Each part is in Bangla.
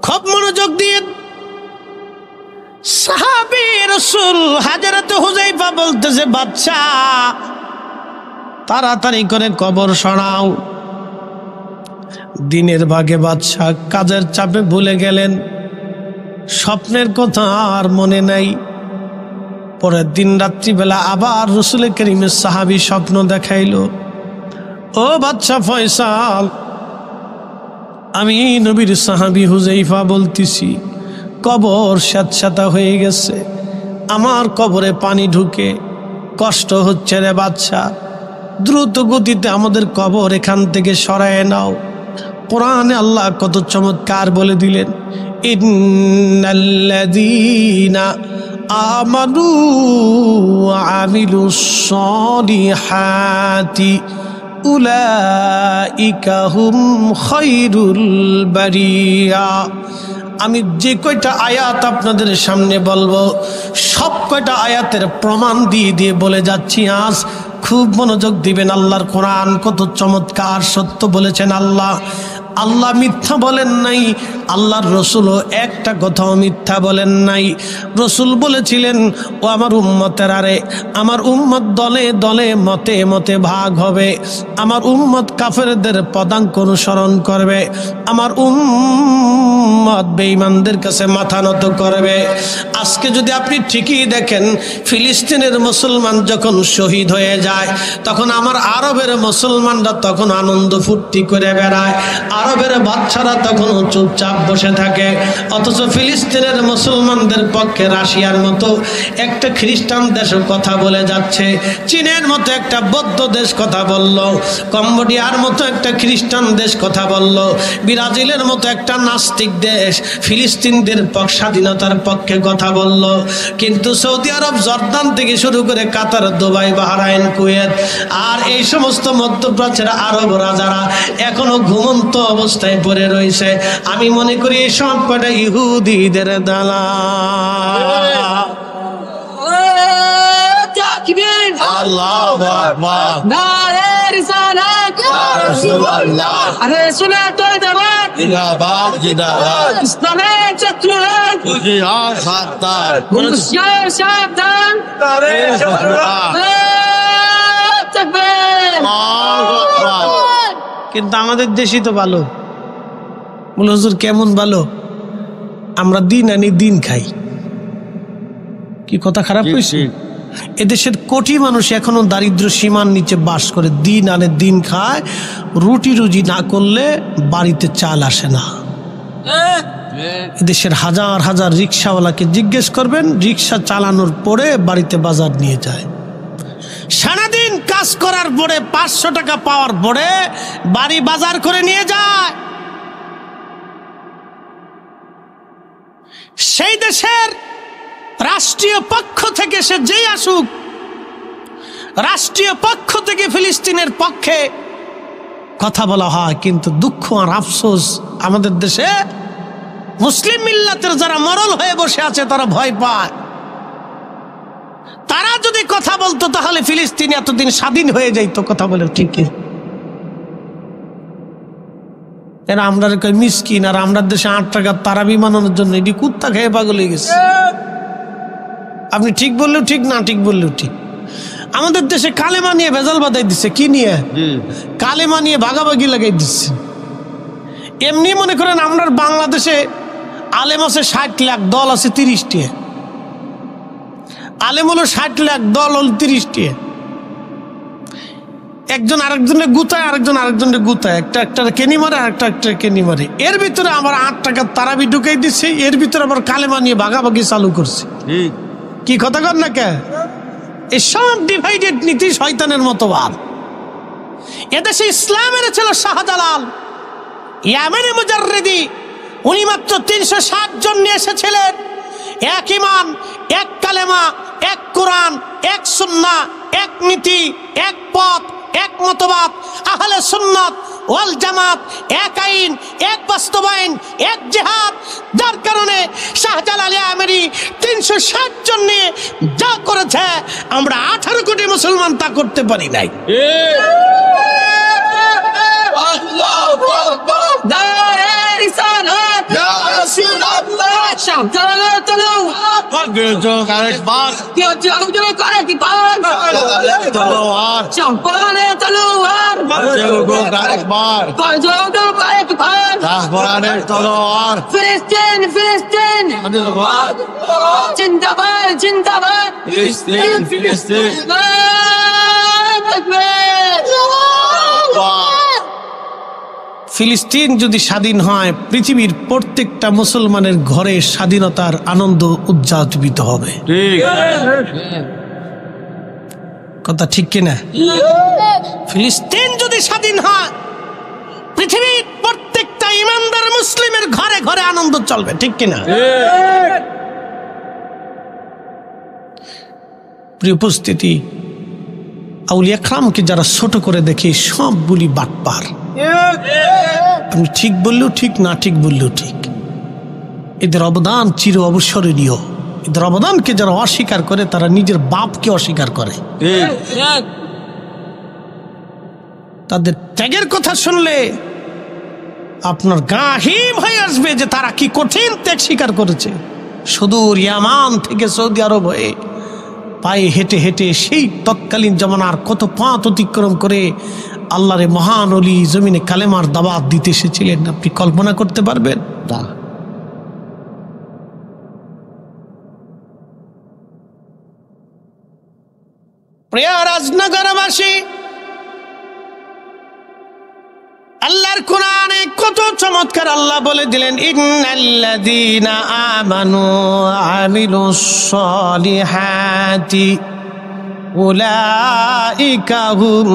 খুব মনোযোগ দিয়ে সাহাবী রাসূল হযরত হুযায়ফা বলতেছে, বাদশা তাড়াতাড়ি করে কবর সরাও। দিনের ভাগে বাদশা কাজের চাপে ভুলে গেলেন, স্বপ্নের কথা আর মনে নাই। পরের দিন রাত্রিবেলা আবার রাসূল করিমের সাহাবী স্বপ্ন দেখাইলো, ও বাদশা ফয়সাল, আমি নবীর সাহাবী হুযায়ফা বলতেছি, কবর স্যাঁতস্যাঁতা হয়ে গেছে, আমার কবরে পানি ঢুকে কষ্ট হচ্ছে রে বাদশা, দ্রুত গতিতে আমাদের কবর এখান থেকে সরায় নাও। কোরআনে আল্লাহ কত চমৎকার বলে দিলেন, ইন্নাল্লাযীনা আমানু ওয়া আমিলুস সলিহাতি উলাইকা হুম খায়রুল বারিয়া। আমি যে কয়টা আয়াত আপনাদের সামনে বলবো, সব কয়টা আয়াতের প্রমাণ দিয়ে দিয়ে বলে যাচ্ছি আজ। খুব মনোযোগ দিবেন, আল্লাহর কোরআন কত চমৎকার সত্য বলেছেন আল্লাহ। আল্লাহ মিথ্যা বলেন নাই, আল্লাহর রসুলও একটা কথাও মিথ্যা বলেন নাই। রসুল বলেছিলেন, ও আমার উম্মতের, আরে আমার উম্মত দলে দলে মতে মতে ভাগ হবে, আমার উম্মত কাফেরদের পদাঙ্ক অনুসরণ করবে, আমার উম্মত বেঈমানদের কাছে মাথা নত করবে। আজকে যদি আপনি ঠিকই দেখেন, ফিলিস্তিনের মুসলমান যখন শহীদ হয়ে যায়, তখন আমার আরবের মুসলমানরা তখন আনন্দ ফুর্তি করে বেড়ায়, আরবের বাচ্চারা তখন চুপচাপ বসে থাকে। অথচ ফিলিস্তিনের মুসলমানদের পক্ষে রাশিয়ার মতো একটা খ্রিস্টান দেশও কথা বলে যাচ্ছে, চীনের মতো একটা বৌদ্ধ দেশ কথা বলল, কম্বোডিয়ার মতো একটা খ্রিস্টান দেশ কথা বলল, ব্রাজিলের মতো একটা নাস্তিক দেশ ফিলিস্তিনদের স্বাধীনতার পক্ষে কথা বলল। কিন্তু সৌদি আরব, জর্দান থেকে শুরু করে কাতার, দুবাই, বাহরাইন, কুয়েত আর এই সমস্ত মধ্যপ্রাচ্যের আরব রাজারা এখনো ঘুমন্ত অবস্থায় পড়ে রয়েছে। আমি মনে করি এই সব কটা ইহুদিদের দালা। আল্লাহু আকবার, নারে রিসালাত, ইয়া রাসূলুল্লাহ, আরে শুনে তো দাওয়াত, জিন্দাবাদ জিন্দাবাদ, ইসলামের চক্রান্ত জিহাদ ফাতার, মুসলিম সাবধান, নারে রিসালাত, তাকবীর, আল্লাহু আকবার। কিন্তু আমাদের দেশই তো ভালো। বলে হুজুর কেমন ভালো? আমরা দিন আনি দিন খাই। কি কথা খারাপ হয়েছে? এদেশের কোটি মানুষ এখনো দারিদ্র সীমার নিচে বাস করে, দিন আনে দিন খায়, রুটি রুজি না করলে বাড়িতে চাল আসে না। এদেশের হাজার হাজার রিক্সাওয়ালাকে জিজ্ঞেস করবেন, রিক্সা চালানোর পরে বাড়িতে বাজার নিয়ে যায়। সারাদিন কাজ করার পরে 500 টাকা পাওয়ার পরে বাড়ি বাজার করে নিয়ে যায়। সেই দেশের রাষ্ট্রীয় পক্ষ থেকে সে যেই আসুক, রাষ্ট্রীয় পক্ষ থেকে ফিলিস্তিনের পক্ষে কথা বলা হয়, কিন্তু দুঃখ আর আফসোস আমাদের দেশে মুসলিম মিল্লাতের যারা মরল হয়ে বসে আছে তারা ভয় পায়। তারা যদি কথা বলতো তাহলে ফিলিস্তিন এতদিন স্বাধীন হয়ে যাইত। কথা বলে ঠিকই, এরা আমরা মিসকিন, আর আমরা দেশে 8 টাকা তারাবি মানানোর জন্য এটি কুত্তা খেয়ে পাগল হয়ে গেছে। আপনি ঠিক বললেও ঠিক, না ঠিক বললেও ঠিক। আমাদের দেশে কালেমা নিয়ে ভেজাল বাঁধাই দিচ্ছে। কি নিয়ে? কালেমা নিয়ে ভাগাভাগি লাগাই দিচ্ছে। এমনি মনে করেন আমরা বাংলাদেশে আলেম আছে 60 লাখ, দল আছে 30টি। আলেম হলো 60 লাখ, দল হল 30টি। একজন আরেকজনের গুতায়, আরেকজন আরেকজনের গুতায়, একটা একটা কেনি মারে, আরেকটা একটা কেনি মারে। এর ভিতরে আবার 8 টাকা তারাবি ঢুকাই দিচ্ছে, এর ভিতরে আবার কালেমা নিয়ে ভাগাভাগি চালু করছে। কি কথা কর না কে? এই সব ডিভাইডেড নীতি শয়তানের মতবাদ। এদেশে ইসলাম এনেছিল শাহজালাল, ইয়ামেনে মুজাররিদি। উনি মাত্র 360 জন নিয়ে এসেছিলেন। এক ইমান, এক কালেমা, এক কোরআন, এক সুন্নাহ, এক নীতি, এক পথ, এক মতবাদ, আহলে সুন্নাত ওয়াল জামাত, এক আইন, এক বাস্তবায়ন, এক জিহাদ। যার কারণে শাহজালাল ইয়ামেনি 360 জন নিয়ে যা করেছে, আমরা 18 কোটি মুসলমান তা করতে পারি নাই। আল্লাহু আকবার, নারে রিসালাত, ইয়া রাসূল। ফিলিস্তিন ফিলিস্তিন জিন্দাবাদ জিন্দাবাদ ফিলিস্তিন ফিলিস্তিন ফিলিস্তিন যদি স্বাধীন হয় পৃথিবীর প্রত্যেকটা মুসলমানের ঘরে স্বাধীনতার আনন্দ উদযাপিত হবে। কথা ঠিক কিনা? ফিলিস্তিন যদি স্বাধীন হয় পৃথিবীর প্রত্যেকটা ইমানদার মুসলিমের ঘরে ঘরে আনন্দ চলবে, ঠিক কিনা? প্রিয় উপস্থিতি, আউলিয়া কেরামকে যারা ছোট করে দেখে সবগুলি বাটপার। আমি ঠিক বললেও ঠিক, না ঠিক বললেও ঠিক। এদের অবদান চির অবসরণীয়। এদের অবদানকে যারা অস্বীকার করে তারা নিজের বাপকে অস্বীকার করে। তাদের ত্যাগের কথা শুনলে আপনার গা হিম হয়ে আসবে যে তারা কি কঠিন ত্যাগ স্বীকার করেছে। সুদূর ইয়ামান থেকে সৌদি আরব হয়ে পায়ে হেঁটে হেঁটে সেই তৎকালীন জমানার কত পথ অতিক্রম করে আল্লাহরে মহান ওলি জমিনে কালেমার দাওয়াত দিতে এসেছিলেন। আপনি কল্পনা করতে পারবেন না। প্রিয় রাজনগরবাসী, আল্লাহর কোরআনে কত চমৎকার আল্লাহ বলে দিলেন, ইন্নাল্লাযীনা আমানু আমিলুস সলিহাতি উলাইকা হুম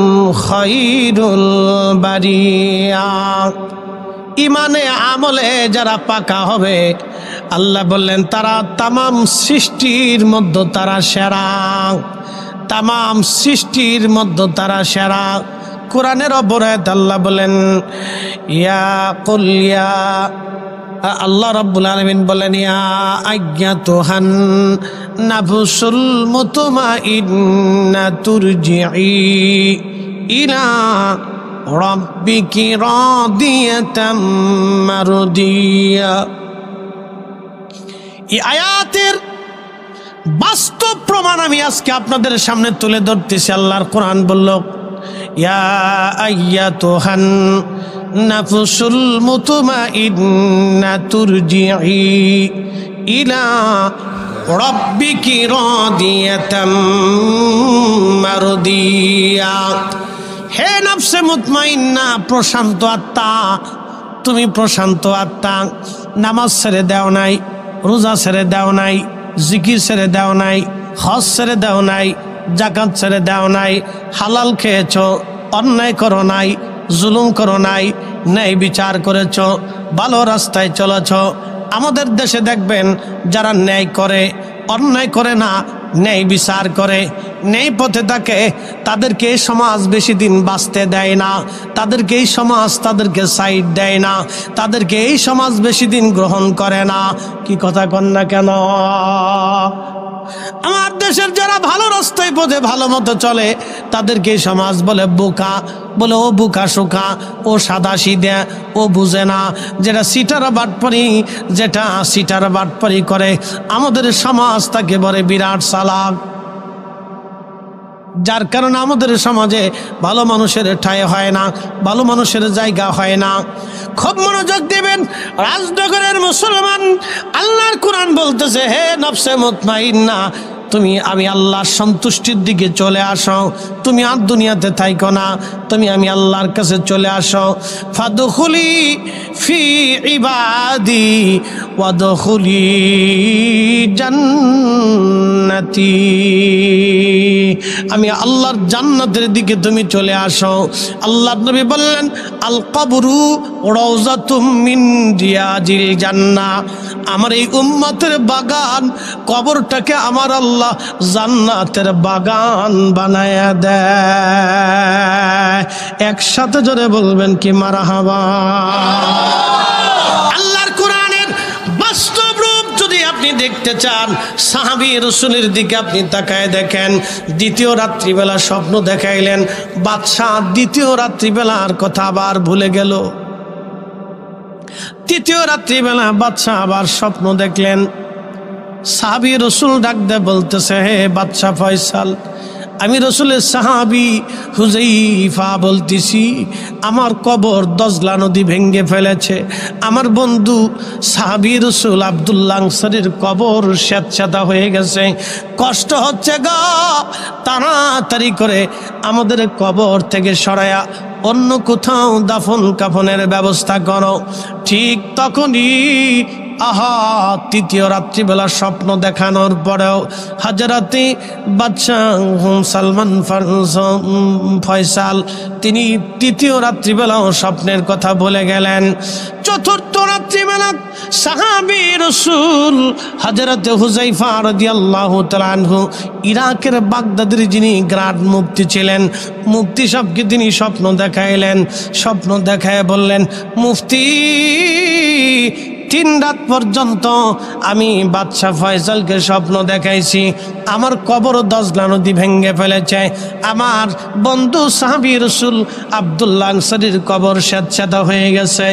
খায়রুল বারিয়া। ইমানে আমলে যারা পাকা হবে, আল্লাহ বললেন তারা তামাম সৃষ্টির মধ্যে তারা সেরা, তামাম সৃষ্টির মধ্যে তারা সেরা। কোরআনের অপরাধ আল্লাহ বলেন ইয়া কুল ইয়া, আল্লাহ রাব্বুল আলামিন বলেন ইয়া আইয়াতুহান নাফসুল মুতমাইন্না তুরজিই ইলা রাব্বিকি রাদিয়াতাম মারদিয়া। এই আয়াতের বাস্তব প্রমাণ আমি আজকে আপনাদের সামনে তুলে ধরতেছি। আল্লাহর কোরআন বলল ইয়া আইয়াতুহান নাফসুল মুতমাইন্না তুরজিই ইলা রাব্বিকি রাদিয়াতাম মারদিয়া। হে নফসে মুতমাইন্না, প্রশান্ত আত্মা, তুমি প্রশান্ত আত্মা। নামাজ ছেড়ে দেও নাই, রোজা ছেড়ে দেও নাই, জিকির ছেড়ে দেও নাই, হজ ছেড়ে দেও নাই, যাকাত ছেড়ে দেও নাই, হালাল খেয়েছ, অন্যায় করো নাই, জুলুম করো নাই, ন্যায় বিচার করেছ, ভালো রাস্তায় চলেছ। আমাদের দেশে দেখবেন যারা ন্যায় করে, অন্যায় করে না, ন্যায় বিচার করে, ন্যায় পথে থাকে, তাদেরকে এই সমাজ বেশি দিন বাঁচতে দেয় না, তাদেরকে এই সমাজ তাদেরকে সাইড দেয় না, তাদেরকে এই সমাজ বেশি দিন গ্রহণ করে না। কি কথা কন না কেন? আমার দেশের যারা ভালো রাস্তায় বোঝে, ভালো মতো চলে, তাদেরকে সমাজ বলে বোকা, বলে ও বোকা শোকা, ও সাদা সিধা, ও বুঝে না। যেটা সিটার বাটপারি, যেটা সিটার বাটপারি করে, আমাদের সমাজ তাকে বলে বিরাট চালাক। যার কারণে আমাদের সমাজে ভালো মানুষের ঠাঁই হয় না, ভালো মানুষের জায়গা হয় না। খুব মনোযোগ দেবেন রাজনগরের মুসলমান। আল্লাহর কোরআন বলতেছে হে নফসে মুতমাইন্না, তুমি আমি আল্লাহর সন্তুষ্টির দিকে চলে আসো। তুমি আর দুনিয়াতে থাইকো না, তুমি আমি আল্লাহর কাছে চলে আসো। ফাদখুলি ফি ইবাদি ওয়াদখুলি জান্নাতি। আমি আল্লাহর জান্নাতের দিকে তুমি চলে আসো। আল্লাহর নবী বললেন আল কবরু রাউযাতুম মিন রিয়াজিল জান্নাহ। আমার এই উম্মতের বাগান, কবরটাকে আমার আল্লাহ জান্নাতের বাগান বানায়া দেয়। একসাথে জোরে বলবেন কি মারহাবা। আল্লাহর কোরআনের বাস্তব রূপ যদি আপনি দেখতে চান, সাহাবী রাসূলের দিকে আপনি তাকায় দেখেন। দ্বিতীয় রাত্রিবেলা স্বপ্ন দেখাইলেন, বাদশাহ দ্বিতীয় রাত্রিবেলার কথা আবার ভুলে গেল। তৃতীয় রাত্রিবেলা বাদশাহ আবার স্বপ্ন দেখলেন। সাহাবী রসুল ডাক দে বলতেছে, হে বাদশাহ ফয়সাল, আমি রসুলের সাহাবী হুযাইফা বলতেছি, আমার কবর দজলা নদী ভেঙ্গে ফেলেছে। আমার বন্ধু সাহাবী রসুল আব্দুল্লাহ আনসারীর কবর স্যাঁতস্যাঁতা হয়ে গেছে, কষ্ট হচ্ছে গো, তাড়াতাড়ি করে আমাদের কবর থেকে সরায়া অন্য কোথাও দাফন কাফনের ব্যবস্থা করো। ঠিক তখনই তৃতীয় রাত্রিবেলা স্বপ্ন দেখানোর পরেও হাজরাতে বাদশাহ সালমান ফয়সাল তিনি তৃতীয় রাত্রিবেলাও স্বপ্নের কথা বলে গেলেন। চতুর্থ রাত্রিবেলা সাহাবী রাসূল হযরত হুযাইফা রাদিয়াল্লাহু তাআলা আনহু, ইরাকের বাগদাদের যিনি গ্রান্ড মুফতি ছিলেন, মুফতি সাহেবকে তিনি স্বপ্ন দেখাইলেন। স্বপ্ন দেখায় বললেন, মুফতি 3 রাত পর্যন্ত আমি বাদশাহ ফয়সালকে স্বপ্ন দেখাইছি, আমার কবর দজলা নদী ভেঙ্গে ফেলেছে, আমার বন্ধু সাহাবী রাসূল আব্দুল্লাহ আনসারীর কবর স্যাঁতস্যাঁতা হয়ে গেছে,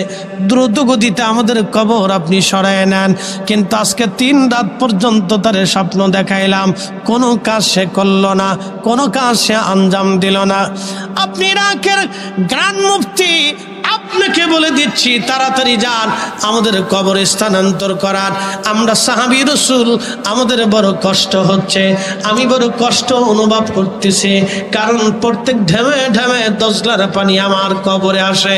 দ্রুত গতিতে আমাদের কবর আপনি সরায় নেন। কিন্তু আজকে 3 রাত পর্যন্ত তার স্বপ্ন দেখাইলাম, কোনো কাজ সে করল না, কোনো কাজ সে আঞ্জাম দিল না। আপনি ইরাকের গ্রান্ড মুফতি, আপনাকে বলে দিচ্ছি তাড়াতাড়ি যান, আমাদের কবর স্থানান্তর করার। আমরা সাহাবী রাসূল, আমাদের বড় কষ্ট হচ্ছে, আমি বড় কষ্ট অনুভব করতেছি, কারণ প্রত্যেক ঢেমে ঢেমে দজলার পানি আমার কবরে আসে।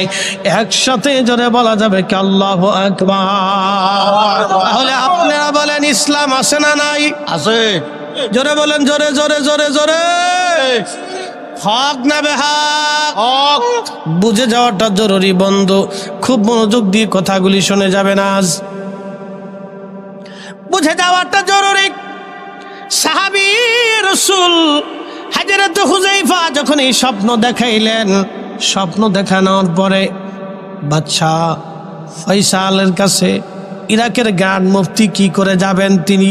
একসাথে জোরে বলা যাবে কি আল্লাহু আকবার? তাহলে আপনারা বলেন, ইসলাম আছে না নাই? আছে। জোরে বলেন, জোরে জোরে জোরে জোরে। হক না বেহক? হক। বুঝে যাওয়াটা জরুরি বন্ধু, খুব মনোযোগ দিয়ে কথাগুলি শুনে যাবেন। আজ বুঝে যাওয়াটা জরুরি। সাহাবী রাসূল হযরত হুযাইফা যখন এই স্বপ্ন দেখাইলেন, স্বপ্ন দেখানোর পরে বাদশাহ ফয়সালের কাছে ইরাকের গ্রান্ড মুফতি কি করে যাবেন? তিনি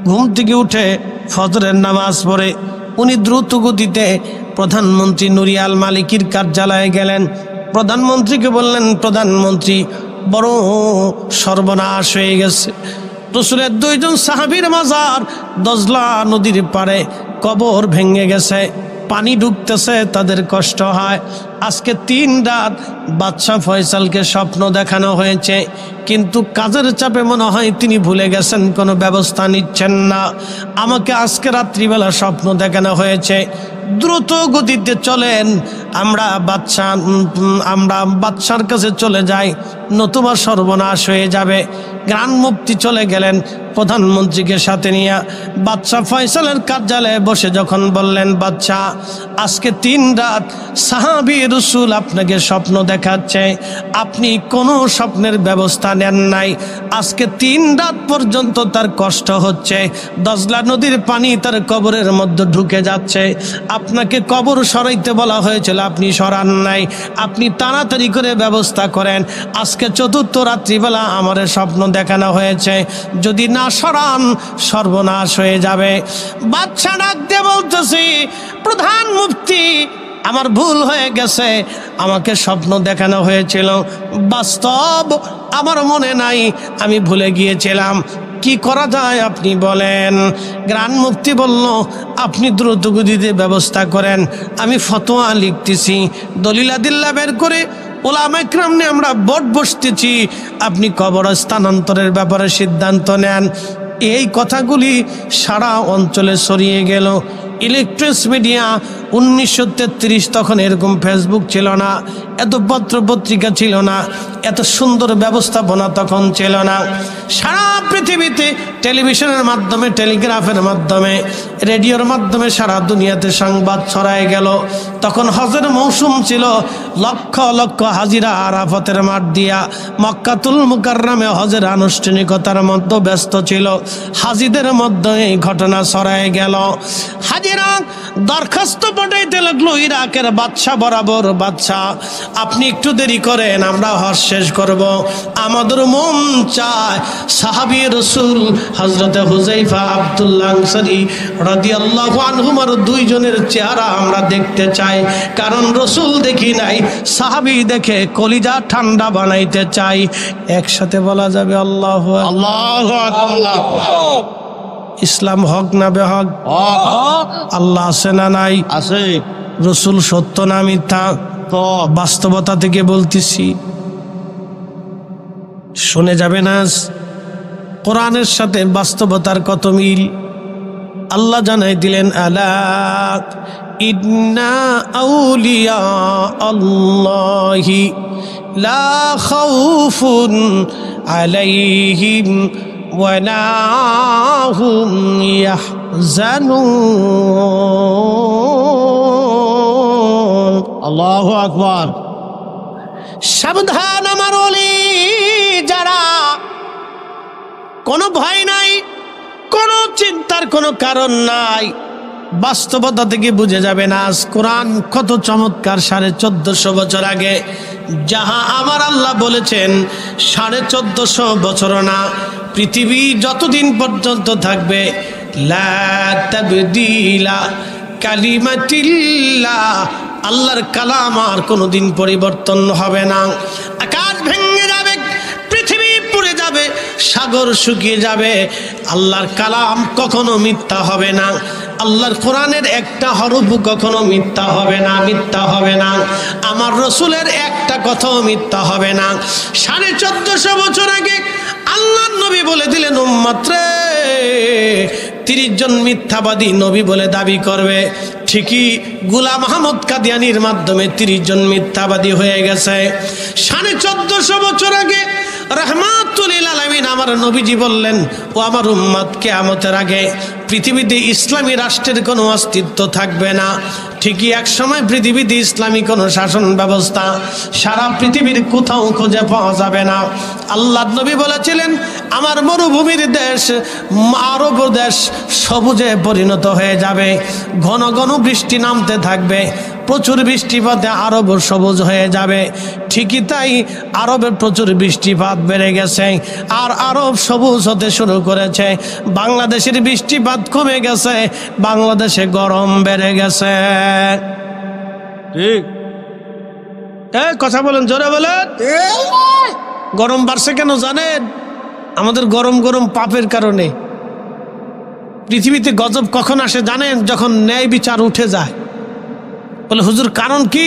ঘুম থেকে উঠে ফজরের নামাজ পড়ে উনি দ্রুত গতিতে প্রধানমন্ত্রী নুরি আল মালিকির কার্যালয়ে গেলেন। প্রধানমন্ত্রীকে বললেন, প্রধানমন্ত্রী, বড় সর্বনাশ হয়ে গেছে, রাসূলের 2 জন সাহাবীর মাজার দজলা নদীর পাড়ে কবর ভেঙে গেছে, পানি ঢুকতেছে, তাদের কষ্ট হয়। আজকে 3 রাত বাদশাহ ফয়সালকে স্বপ্ন দেখানো হয়েছে, কিন্তু কাজের চাপে মনে হয় তিনি ভুলে গেছেন, কোনো ব্যবস্থা নিচ্ছেন না। আমাকে আজকে রাত্রিবেলা স্বপ্ন দেখানো হয়েছে, দ্রুত গতিতে চলেন, আমরা বাদশার কাছে চলে যাই, নতুবা সর্বনাশ হয়ে যাবে। গ্রান্ড মুফতি চলে গেলেন প্রধানমন্ত্রীকে সাথে নিয়ে। বাদশাহ ফয়সালের কার্যালয়ে বসে যখন বললেন, বাদশাহ, আজকে 3 রাত সাহাবী রাসূল আপনাকে স্বপ্ন দেখাচ্ছে, আপনি কোনো স্বপ্নের ব্যবস্থা নেন নাই, আজকে 3 রাত পর্যন্ত তার কষ্ট হচ্ছে, দজলা নদীর পানি তার কবরের মধ্যে ঢুকে যাচ্ছে, আপনাকে কবর সরাইতে বলা হয়েছিল, আপনি সরান নাই, আপনি তাড়াতাড়ি করে ব্যবস্থা করেন। আজকে 4র্থ রাত্রিবেলা আমার স্বপ্ন দেখানো হয়েছে, যদি না সরান সর্বনাশ হয়ে যাবে। বাদশা ডাক দিয়ে বলতেছি, প্রধান মুফতি, আমার ভুল হয়ে গেছে, আমাকে স্বপ্ন দেখানো হয়েছিল, বাস্তব আমার মনে নাই, আমি ভুলে গিয়েছিলাম, কি করা যায় আপনি বলেন? গ্রান্ড মুফতি বলল, আপনি দ্রুত গতিতে ব্যবস্থা করেন, আমি ফতোয়া লিখতেছি, দলিলাদিল্লা বের করে ওলামা ইকরাম নিয়ে আমরা বোর্ড বসতেছি, আপনি কবর স্থানান্তরের ব্যাপারে সিদ্ধান্ত নেন। এই কথাগুলি সারা অঞ্চলে ছড়িয়ে গেল। ইলেকট্রনিক্স মিডিয়া 1933, তখন এরকম ফেসবুক ছিল না, এত পত্র পত্রিকা ছিল না, এত সুন্দর ব্যবস্থাপনা তখন ছিল না। সারা পৃথিবীতে টেলিভিশনের মাধ্যমে, টেলিগ্রাফের মাধ্যমে, রেডিওর মাধ্যমে সারা দুনিয়াতে সংবাদ ছড়ায় গেল। তখন হজের মৌসুম ছিল, লক্ষ লক্ষ হাজিরা আরাফাতের মাঠ দিয়া মক্কাতুল মুকাররমে হজের আনুষ্ঠানিকতার মধ্যে ব্যস্ত ছিল। হাজিদের মধ্যে এই ঘটনা ছড়ায় গেল। হাজিরা দরখাস্ত পাঠাইতে লাগলো ইরাকের বাদশাহ বরাবর, বাদশাহ আপনি একটু দেরি করেন, আমরা হজ শেষ করব। আমাদের মন চায় সাহাবী রাসূল হযরতে হুযায়ফা আব্দুল্লাহ আনসারী রাদিয়াল্লাহু আনহুমার দুইজনের চেহারা আমরা দেখতে চাই, কারণ রাসূল দেখি নাই, সাহাবী দেখে কলিজা ঠান্ডা বানাইতে চাই। একসাথে বলা যাবে আল্লাহু আল্লাহু আকবার। ইসলাম হক না বেহক? আল্লাহ আছে না নাই? আছে। রসুল সত্য না মিথ্যা? তো বাস্তবতা থেকে বলতেছি, শুনে যাবে না। কোরআনের সাথে বাস্তবতার কত মিল আল্লাহ জানাই দিলেন। আলা ইন্না আউলিয়া আল্লাহি লা খাউফুন আলাইহিম ওয়ালা হুম ইয়াহজানুন। আল্লাহু আকবার। সাবধান আমার ওলি যারা, কোনো ভয় নাই, কোনো চিন্তার কোনো কারণ নাই। বাস্তবতা থেকে বুঝে যাবে না। আজ কোরআন কত চমৎকার। 1450 বছর আগে যাহা আমার আল্লাহ বলেছেন, 1450 বছর না, পৃথিবী যতদিন পর্যন্ত থাকবে, লা তাবদীলা কালিমাতিল্লাহ, আল্লাহর কালাম আর কোনোদিন পরিবর্তন হবে না। আকাশ ভেঙে যাবে, পৃথিবী পুড়ে যাবে, সাগর শুকিয়ে যাবে, আল্লাহর কালাম কখনো মিথ্যা হবে না। আল্লাহর কোরআনের একটা হরফ কখনো মিথ্যা হবে না, মিথ্যা হবে না। আমার রসুলের একটা কথাও মিথ্যা হবে না। 1450 বছর আগে আল্লাহর নবী বলে দিলেন, উম্মত রে, 30 জন মিথ্যাবাদী নবী বলে দাবি করবে। ঠিকই গোলাম আহমদ কাদিয়ানির মাধ্যমে 30 জন মিথ্যাবাদী হয়ে গেছে। 1450 বছর আগে রাহমাতুল লিল আলামিন আমার নবীজি বললেন, ও আমার উম্মত, কিয়ামতের আগে পৃথিবীতে ইসলামী রাষ্ট্রের কোনো অস্তিত্ব থাকবে না। ঠিকই এক সময় পৃথিবীতে ইসলামী কোনো শাসন ব্যবস্থা সারা পৃথিবীর কোথাও খুঁজে পাওয়া যাবে না। আল্লাহর নবী বলেছিলেন, আমার মরুভূমির দেশ আরব দেশ সবুজে পরিণত হয়ে যাবে, ঘন ঘন বৃষ্টি নামতে থাকবে, প্রচুর বৃষ্টিপাতে আরব সবুজ হয়ে যাবে। ঠিকই তাই, আরবে প্রচুর বৃষ্টিপাত বেড়ে গেছে আর আরব সবুজ হতে শুরু করেছে। বাংলাদেশের বৃষ্টিপাত কমে গেছে, বাংলাদেশে গরম বেড়ে গেছে। ঠিক। কথা বলেন, জোরে বলেন। গরম বাড়ছে কেন জানেন? আমাদের গরম গরম পাপের কারণে। পৃথিবীতে গজব কখন আসে জানেন? যখন ন্যায় বিচার উঠে যায়। বলে, হুজুর কারণ কি?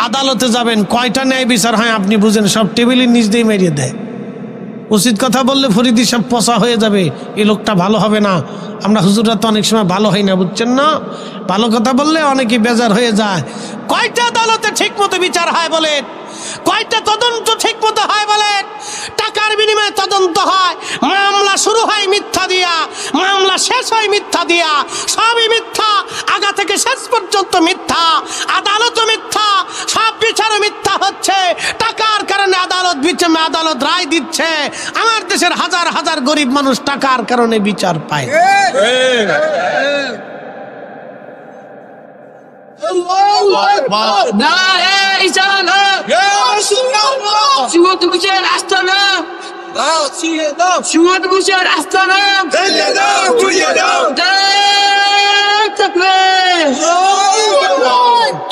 আদালতে যাবেন, কয়টা ন্যায় বিচার হয় আপনি বুঝেন? সব টেবিলের নিচ দিয়ে মেরিয়ে দেয়। উচিত কথা বললে ফরিদি সব পচা হয়ে যাবে, এই লোকটা ভালো হবে না। আমরা হুজুররা তো অনেক সময় ভালো হয় না, বুঝছেন না? ভালো কথা বললে অনেকে বেজার হয়ে যায়। কয়টা আদালতে ঠিক মতো বিচার হয় বলেন? কয়টা তদন্ত ঠিক মতো হয় বলেন? টাকার বিনিময়ে তদন্ত হয়, মামলা শুরু হয় মিথ্যা দিয়া, মামলা শেষ হয় মিথ্যা দিয়া, সবই মিথ্যা, আগা থেকে শেষ পর্যন্ত মিথ্যা, আদালতও মিথ্যা, সব বিচারও মিথ্যা হচ্ছে। টাকার কারণে আদালত রায় দিচ্ছে। আমার দেশের হাজার হাজার গরিব মানুষ টাকার কারণে বিচার পায়। না ঈসা না, সুমত বুঝে রাস্তা না, সুমত বুঝে রাস্তা না,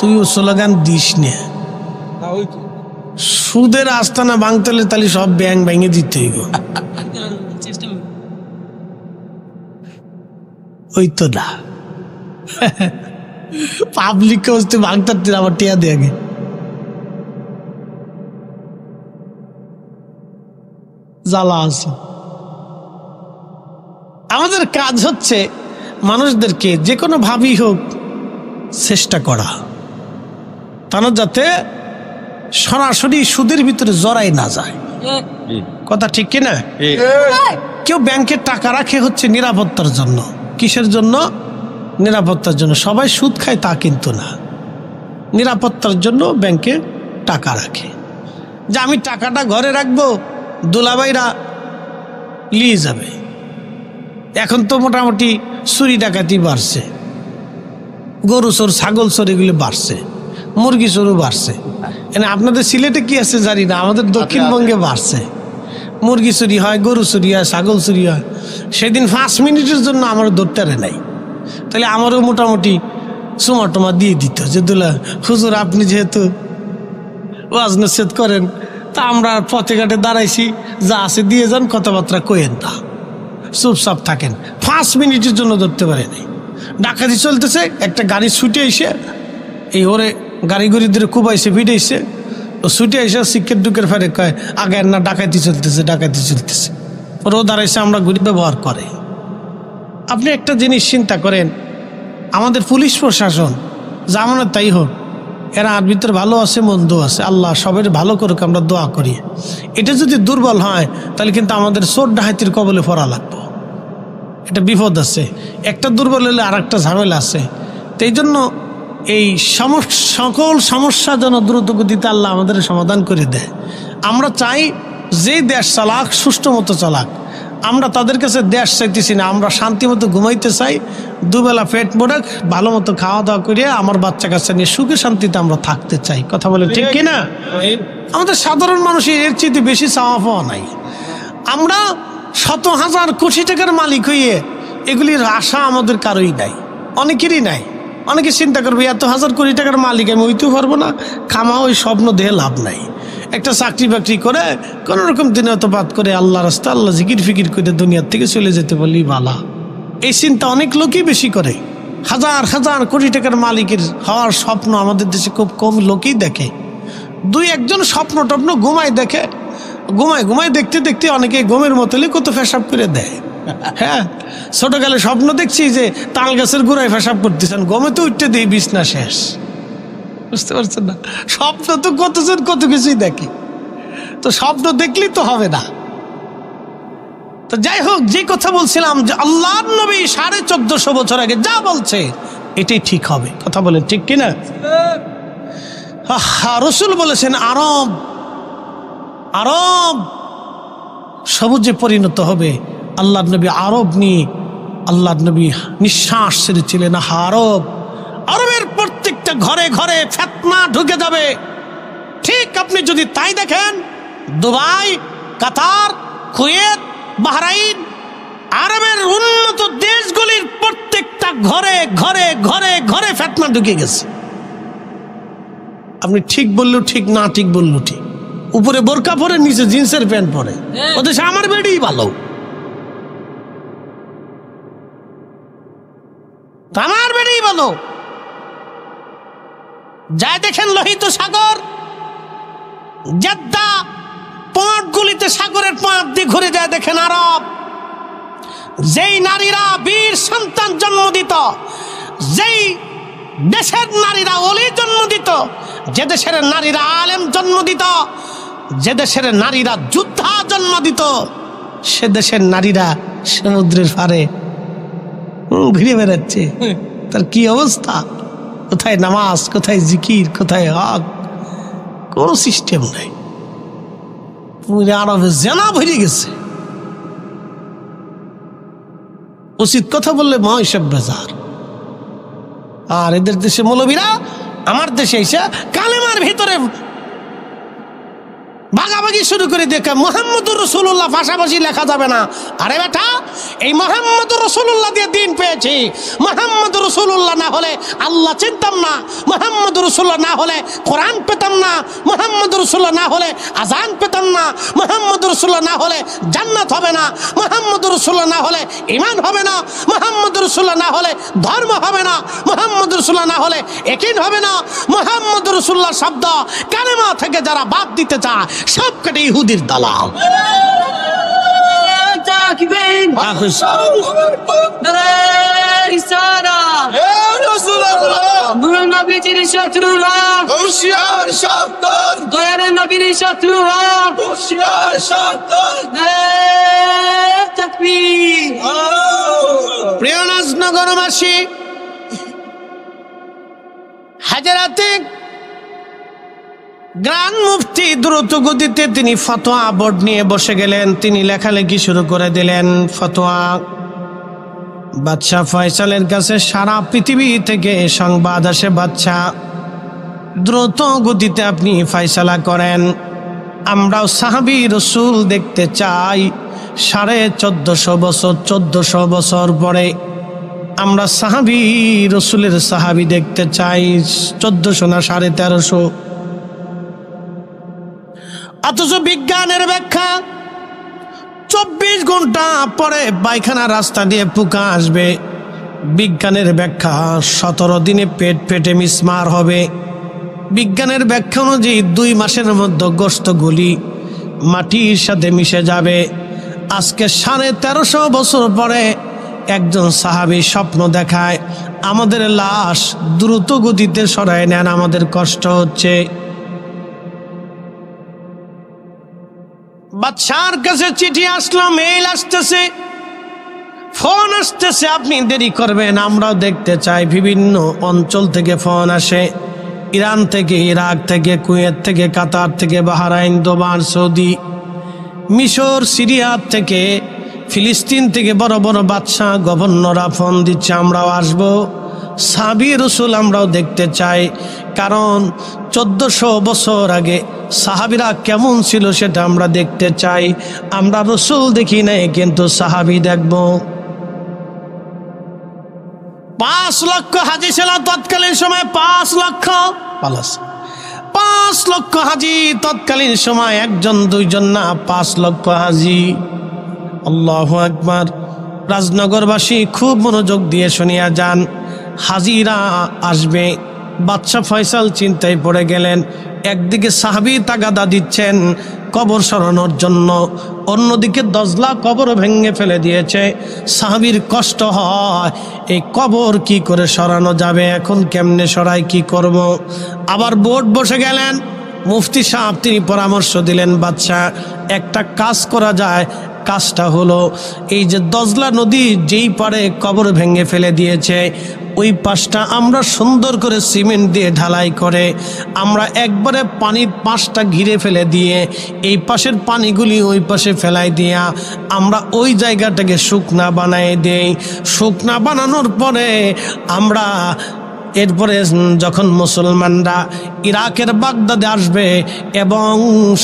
তুই ও স্লোগান দিস না। সুদের আস্তানা ভাঙতে হলে তাহলে সব ব্যাংক ভেঙে দিতে হইব। ওই তো না, পাবলিক হচ্ছে ভাঙতে আমার টিয়া দিয়ে আগে। জ্বালা আছে। আমাদের কাজ হচ্ছে মানুষদেরকে যে কোনো ভাবেই হোক চেষ্টা করা, তারা যাতে সরাসরি সুদের ভিতরে জড়াই না যায়। কথা ঠিক কিনা? কেউ ব্যাংকে টাকা রাখে হচ্ছে নিরাপত্তার জন্য। কিসের জন্য? নিরাপত্তার জন্য। সবাই সুদ খায় তা কিন্তু না, নিরাপত্তার জন্য ব্যাংকে টাকা রাখে। যে আমি টাকাটা ঘরে রাখবো, দুলাভাইরা নিয়ে যাবে। এখন তো মোটামুটি চুরি ডাকাতি বাড়ছে, গরু চোর ছাগল চোর এগুলি বাড়ছে, মুরগি চোরও বাড়ছে। এনে আপনাদের সিলেটে কি আছে জানি না, আমাদের দক্ষিণবঙ্গে বাড়ছে। মুরগি চুরি হয়, গরু চুরি হয়, ছাগল চুরি হয়। সেদিন 5 মিনিটের জন্য আমার দৌড়টারে নাই, তাহলে আমারও মোটামুটি চুমা টুমা দিয়ে দিত যে দুলা হুজুর আপনি যেহেতু ওয়াজ নসিহত করেন, তা আমরা পথে ঘাটে দাঁড়াইছি, যা আছে দিয়ে যান, কথাবার্তা কইেন না, চুপচাপ থাকেন। 5 মিনিটের জন্য ধরতে পারে নাই। ডাকাতি চলতেছে, একটা গাড়ি ছুটে এসে এই ওরে গাড়ি গড়িদের কুবাইছে, ভিড়েছে, ও ছুটে এসে শিক্ষের ঢুকের ফেরে কয় আগে না ডাকাতি চলতেছে, ডাকাতি চলতেছে। ওর ও দাঁড়াইছে, আমরা ঘুরি ব্যবহার করে। আপনি একটা জিনিস চিন্তা করেন, আমাদের পুলিশ প্রশাসন যেমন তাই হোক, এরা আর ভিতরে ভালো আছে মন্দ আছে, আল্লাহ সবের ভালো করুক, আমরা দোয়া করি। এটা যদি দুর্বল হয় তাহলে কিন্তু আমাদের চোর ডাকাতির কবলে পড়া লাগবে, এটা বিপদ আছে। একটা দুর্বল হলে আর একটা ঝামেলা আছে। তো এই জন্য এই সকল সমস্যা যেন দ্রুত গতিতে আল্লাহ আমাদের সমাধান করে দেয়। আমরা চাই যে দেশ চালাক সুষ্ঠু মতো চালাক, আমরা তাদের কাছে দেশ চাইতেছি না, আমরা শান্তি মতো ঘুমাইতে চাই, দুবেলা পেট ভরে ভালো মতো খাওয়া দাওয়া করে আমার বাচ্চা কাচ্চা নিয়ে সুখে শান্তিতে আমরা থাকতে চাই। কথা বলে ঠিক কিনা? আমাদের সাধারণ মানুষের এর চেয়ে বেশি চাওয়া পাওয়া নাই। আমরা 100,000 কোটি টাকার মালিক হইয়ে এগুলির আশা আমাদের কারোই নাই, অনেকেরই নাই। অনেকে চিন্তা করবে এত 1000 কোটি টাকার মালিক আমি হইতেও পারবো না, খামা ওই স্বপ্ন দিয়ে লাভ নাই। একটা চাকরি বাকরি করে কোনোরকম দিনতপাত করে আল্লাহ রাস্তা আল্লাহ জিকির ফিকির করে দুনিয়ার থেকে চলে যেতে বললেই ভালো। এই চিন্তা অনেক লোকই বেশি করে। 1000 কোটি টাকার মালিকের হওয়ার স্বপ্ন আমাদের দেশে খুব কম লোকই দেখে। 2-1 জন স্বপ্ন টপ্ন ঘুমায় দেখে, ঘুমায় দেখতে দেখতে অনেকে ঘুমের মতলে কত ফেসাব করে দেয়। হ্যাঁ, ছোটকালে স্বপ্ন দেখছি যে তাল গাছের গোড়ায় ফেসাব করতেছেন, গমে তো উঠতে দিই বিছনা শেষ। বুঝতে পারছেন না? স্বপ্ন তো কতজন কত কিছুই দেখে, তো স্বপ্ন দেখলেই তো হবে না। তো যাই হোক, যে কথা বলছিলাম যে আল্লাহর নবী 1450 বছর আগে যা বলছে এটাই ঠিক হবে। কথা বলেন ঠিক কিনা? রসুল বলেছেন আরব সবুজে পরিণত হবে। আল্লাহর নবী আরব নিয়ে আল্লাহর নবী নিঃশ্বাস ছেড়েছিলেন। আরবের প্রত্যেকটা ঘরে ঘরে ফিতনা ঢুকে যাবে। ঠিক আপনি যদি তাই দেখেন, দুবাই, কাতার, কুয়েত, বাহরাইন, আরবের উন্নত দেশগুলির প্রত্যেকটা ঘরে ঘরে ঘরে ঘরে ফিতনা ঢুকে গেছে। আপনি ঠিক বললেও ঠিক, না ঠিক বললেও ঠিক। উপরে বোরকা পরে, নিচে জিন্সের প্যান্ট পরে, ওদের আমার বেডেই ভালো, আমার বেডেই ভালো। যাই দেখেন লোহিত সাগর, জেদ্দা, পথগুলিতে সাগরের পথ দিয়ে ঘুরে যায় দেখেন আরব। যেই নারীরা বীর সন্তান জন্ম দিত, যেই দেশের নারীরা ওলি জন্ম দিত, যে দেশের নারীরা আলেম জন্ম দিত, যে দেশের নারীরা যোদ্ধা জন্ম দিত, সে দেশের নারীরা সমুদ্রের পারে ঘুরে বেড়াচ্ছে। তার কি অবস্থা? কোথায় নামাজ, কোথায় জিকির, কোথায় হক, কোন সিস্টেম নাই। আরবে জেনা ভরে গেছে। উচিত কথা বললে মহাইসব বেজার। আর এদের দেশে মৌলবীরা আমার দেশে এসে কালেমার ভিতরে ভাগাভাগি শুরু করে দেখে মুহাম্মদুর রাসূলুল্লাহ পাশাপাশি লেখা যাবে না। আরে বেটা, এই মুহাম্মদুর রাসূলুল্লাহ দিয়ে দিন পেয়েছি। মুহাম্মদুর রাসূলুল্লাহ না হলে আল্লাহ চিনতাম না, মুহাম্মদুর রাসূলুল্লাহ না হলে কোরআন পেতাম না, মুহাম্মদুর রাসূলুল্লাহ না হলে আযান পেতাম না, মুহাম্মদুর রাসূলুল্লাহ না হলে জান্নাত হবে না, মুহাম্মদুর রাসূলুল্লাহ না হলে ঈমান হবে না, মুহাম্মদুর রাসূলুল্লাহ না হলে ধর্ম হবে না, মুহাম্মদুর রাসূলুল্লাহ না হলে ইয়াকিন হবে না। মুহাম্মদুর রাসূলুল্লাহ শব্দ কালেমা থেকে যারা বাদ দিতে চায় সব কটা ইহুদির দালাল। প্রিয় নগরবাসী, হাজারাতে গ্রান্ড মুফতি দ্রুত গতিতে তিনি ফতোয়া বোর্ড নিয়ে বসে গেলেন। তিনি লেখালেখি শুরু করে দিলেন। ফতোয়া বাদশাহ ফয়সালের কাছে সারা পৃথিবী থেকে সংবাদ আসে, বাদশাহ দ্রুত গতিতে আপনি ফয়সালা করেন, আমরাও সাহাবী রসুল দেখতে চাই। 1450 বছর 1400 বছর পরে আমরা সাহাবী রসুলের সাহাবী দেখতে চাই। 1400 না 1350। অথচ বিজ্ঞানের ব্যাখ্যা 24 ঘন্টা পরে পায়খানা রাস্তা দিয়ে পোকা আসবে। বিজ্ঞানের ব্যাখ্যা 17 দিনে পেট ফেটে মিসমার হবে। বিজ্ঞানের ব্যাখ্যা অনুযায়ী 2 মাসের মধ্যে গোশতগুলি মাটির সাথে মিশে যাবে। আজকে 1350 বছর পরে একজন সাহাবী স্বপ্ন দেখায়, আমাদের লাশ দ্রুত গতিতে সরায় নেন, আমাদের কষ্ট হচ্ছে। বাদশার কাছে চিঠি আসলো, মেইল আসতেছে, ফোন আসতেছে, আপনি দেরি করবেন, আমরাও দেখতে চাই। বিভিন্ন অঞ্চল থেকে ফোন আসে, ইরান থেকে, ইরাক থেকে, কুয়েত থেকে, কাতার থেকে, বাহরাইন, দুবাই, সৌদি, মিশর, সিরিয়া থেকে, ফিলিস্তিন থেকে বড় বড় বাদশাহ গভর্নররা ফোন দিচ্ছে, আমরাও আসবো, সাহাবী রসুল আমরাও দেখতে চাই। কারণ 1400 বছর আগে সাহাবীরা কেমন ছিল সেটা আমরা দেখতে চাই। আমরা রসুল দেখি নাই, কিন্তু সাহাবী দেখব। 5 লক্ষ হাজি ছিল তৎকালীন সময়, 5 লক্ষ প্লাস 5 লক্ষ হাজি তৎকালীন সময়, 1জন 2জন না, 5 লক্ষ হাজি। আল্লাহু আকবার। রাজনগরবাসী খুব মনোযোগ দিয়ে শুনিয়া যান, হাজিরা আসবে। বাদশাহ ফয়সাল চিন্তায় পড়ে গেলেন। একদিকে সাহাবী তাগাদা দিচ্ছেন কবর সরানোর জন্য, অন্যদিকে দজলা কবর ভেঙে ফেলে দিয়েছে। সাহাবীর কষ্ট হয়, এই কবর কি করে সরানো যাবে, এখন কেমনে সরাই, কি করব। আবার বোর্ড বসে গেলেন, মুফতি সাহেব তিনি পরামর্শ দিলেন, বাদশাহ একটা কাজ করা যায়। কাজটা হলো, এই যে দজলা নদী যেই পারে কবর ভেঙে ফেলে দিয়েছে, ওই পাশটা আমরা সুন্দর করে সিমেন্ট দিয়ে ঢালাই করে আমরা একবারে পানির পাশটা ঘিরে ফেলে দিয়ে এই পাশের পানিগুলি ওই পাশে ফেলাই দিয়া আমরা ওই জায়গাটাকে শুকনা বানাই দেই। শুকনা বানানোর পরে আমরা এরপরে যখন মুসলমানরা ইরাকের বাগদাদে আসবে এবং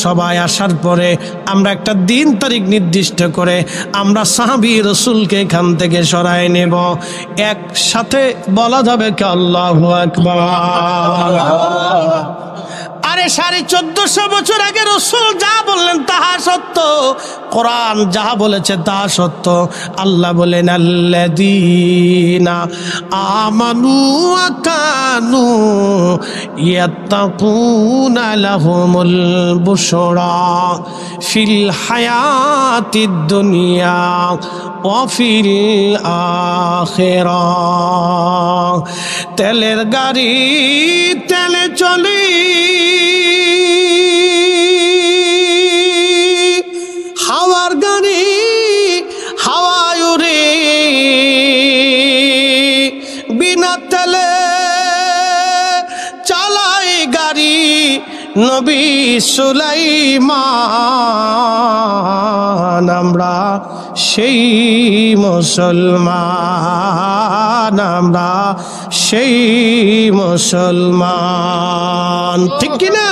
সবাই আসার পরে আমরা একটা দিন তারিখ নির্দিষ্ট করে আমরা সাহাবী রসুলকে এখান থেকে সরায় নেব। একসাথে বলা যাবে কি আল্লাহু আকবার। আরে 1450 বছর আগে রসুল যা বললেন তাহা সত্য, কোরআন যাহা বলেছে তাহা সত্য। আল্লাহ বলেন আল্লাযীনা আমানু ওয়া কানু ইয়াত্তাকুনা লাহুমুল বুশরা ফিল হায়াতিদ দুনিয়া ওয়া ফিল আখিরাহ। তেলের গাড়ি তেলে চলি, হাওয়ার গাড়ি হাওয়ায় উড়ে, বিনা তেলে চালাই গাড়ি নবী সুলাইমান। আমরা সেই মুসলমান, আমরা সেই মুসলমান, ঠিক কিনা?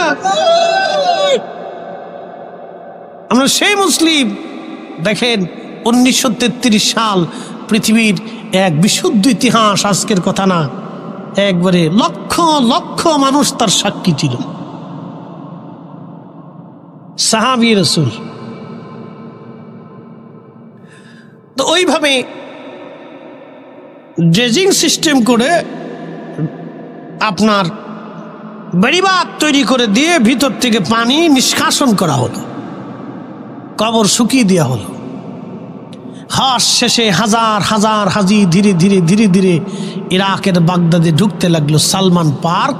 আমরা সেই মুসলিম। দেখেন 1933 সাল পৃথিবীর এক বিশুদ্ধ ইতিহাস, আজকের কথা না, একবারে লক্ষ লক্ষ মানুষ তার সাক্ষী ছিল। সাহাবী রাসূল তো ওইভাবে ড্রেজিং সিস্টেম করে আপনার বেড়িবাঁধ তৈরি করে দিয়ে ভিতর থেকে পানি নিষ্কাশন করা হলো, কবর শুকিয়ে দেওয়া হলো। হজ শেষে হাজার হাজার হাজি ধীরে ধীরে ধীরে ধীরে ইরাকের বাগদাদে ঢুকতে লাগলো। সালমান পার্ক,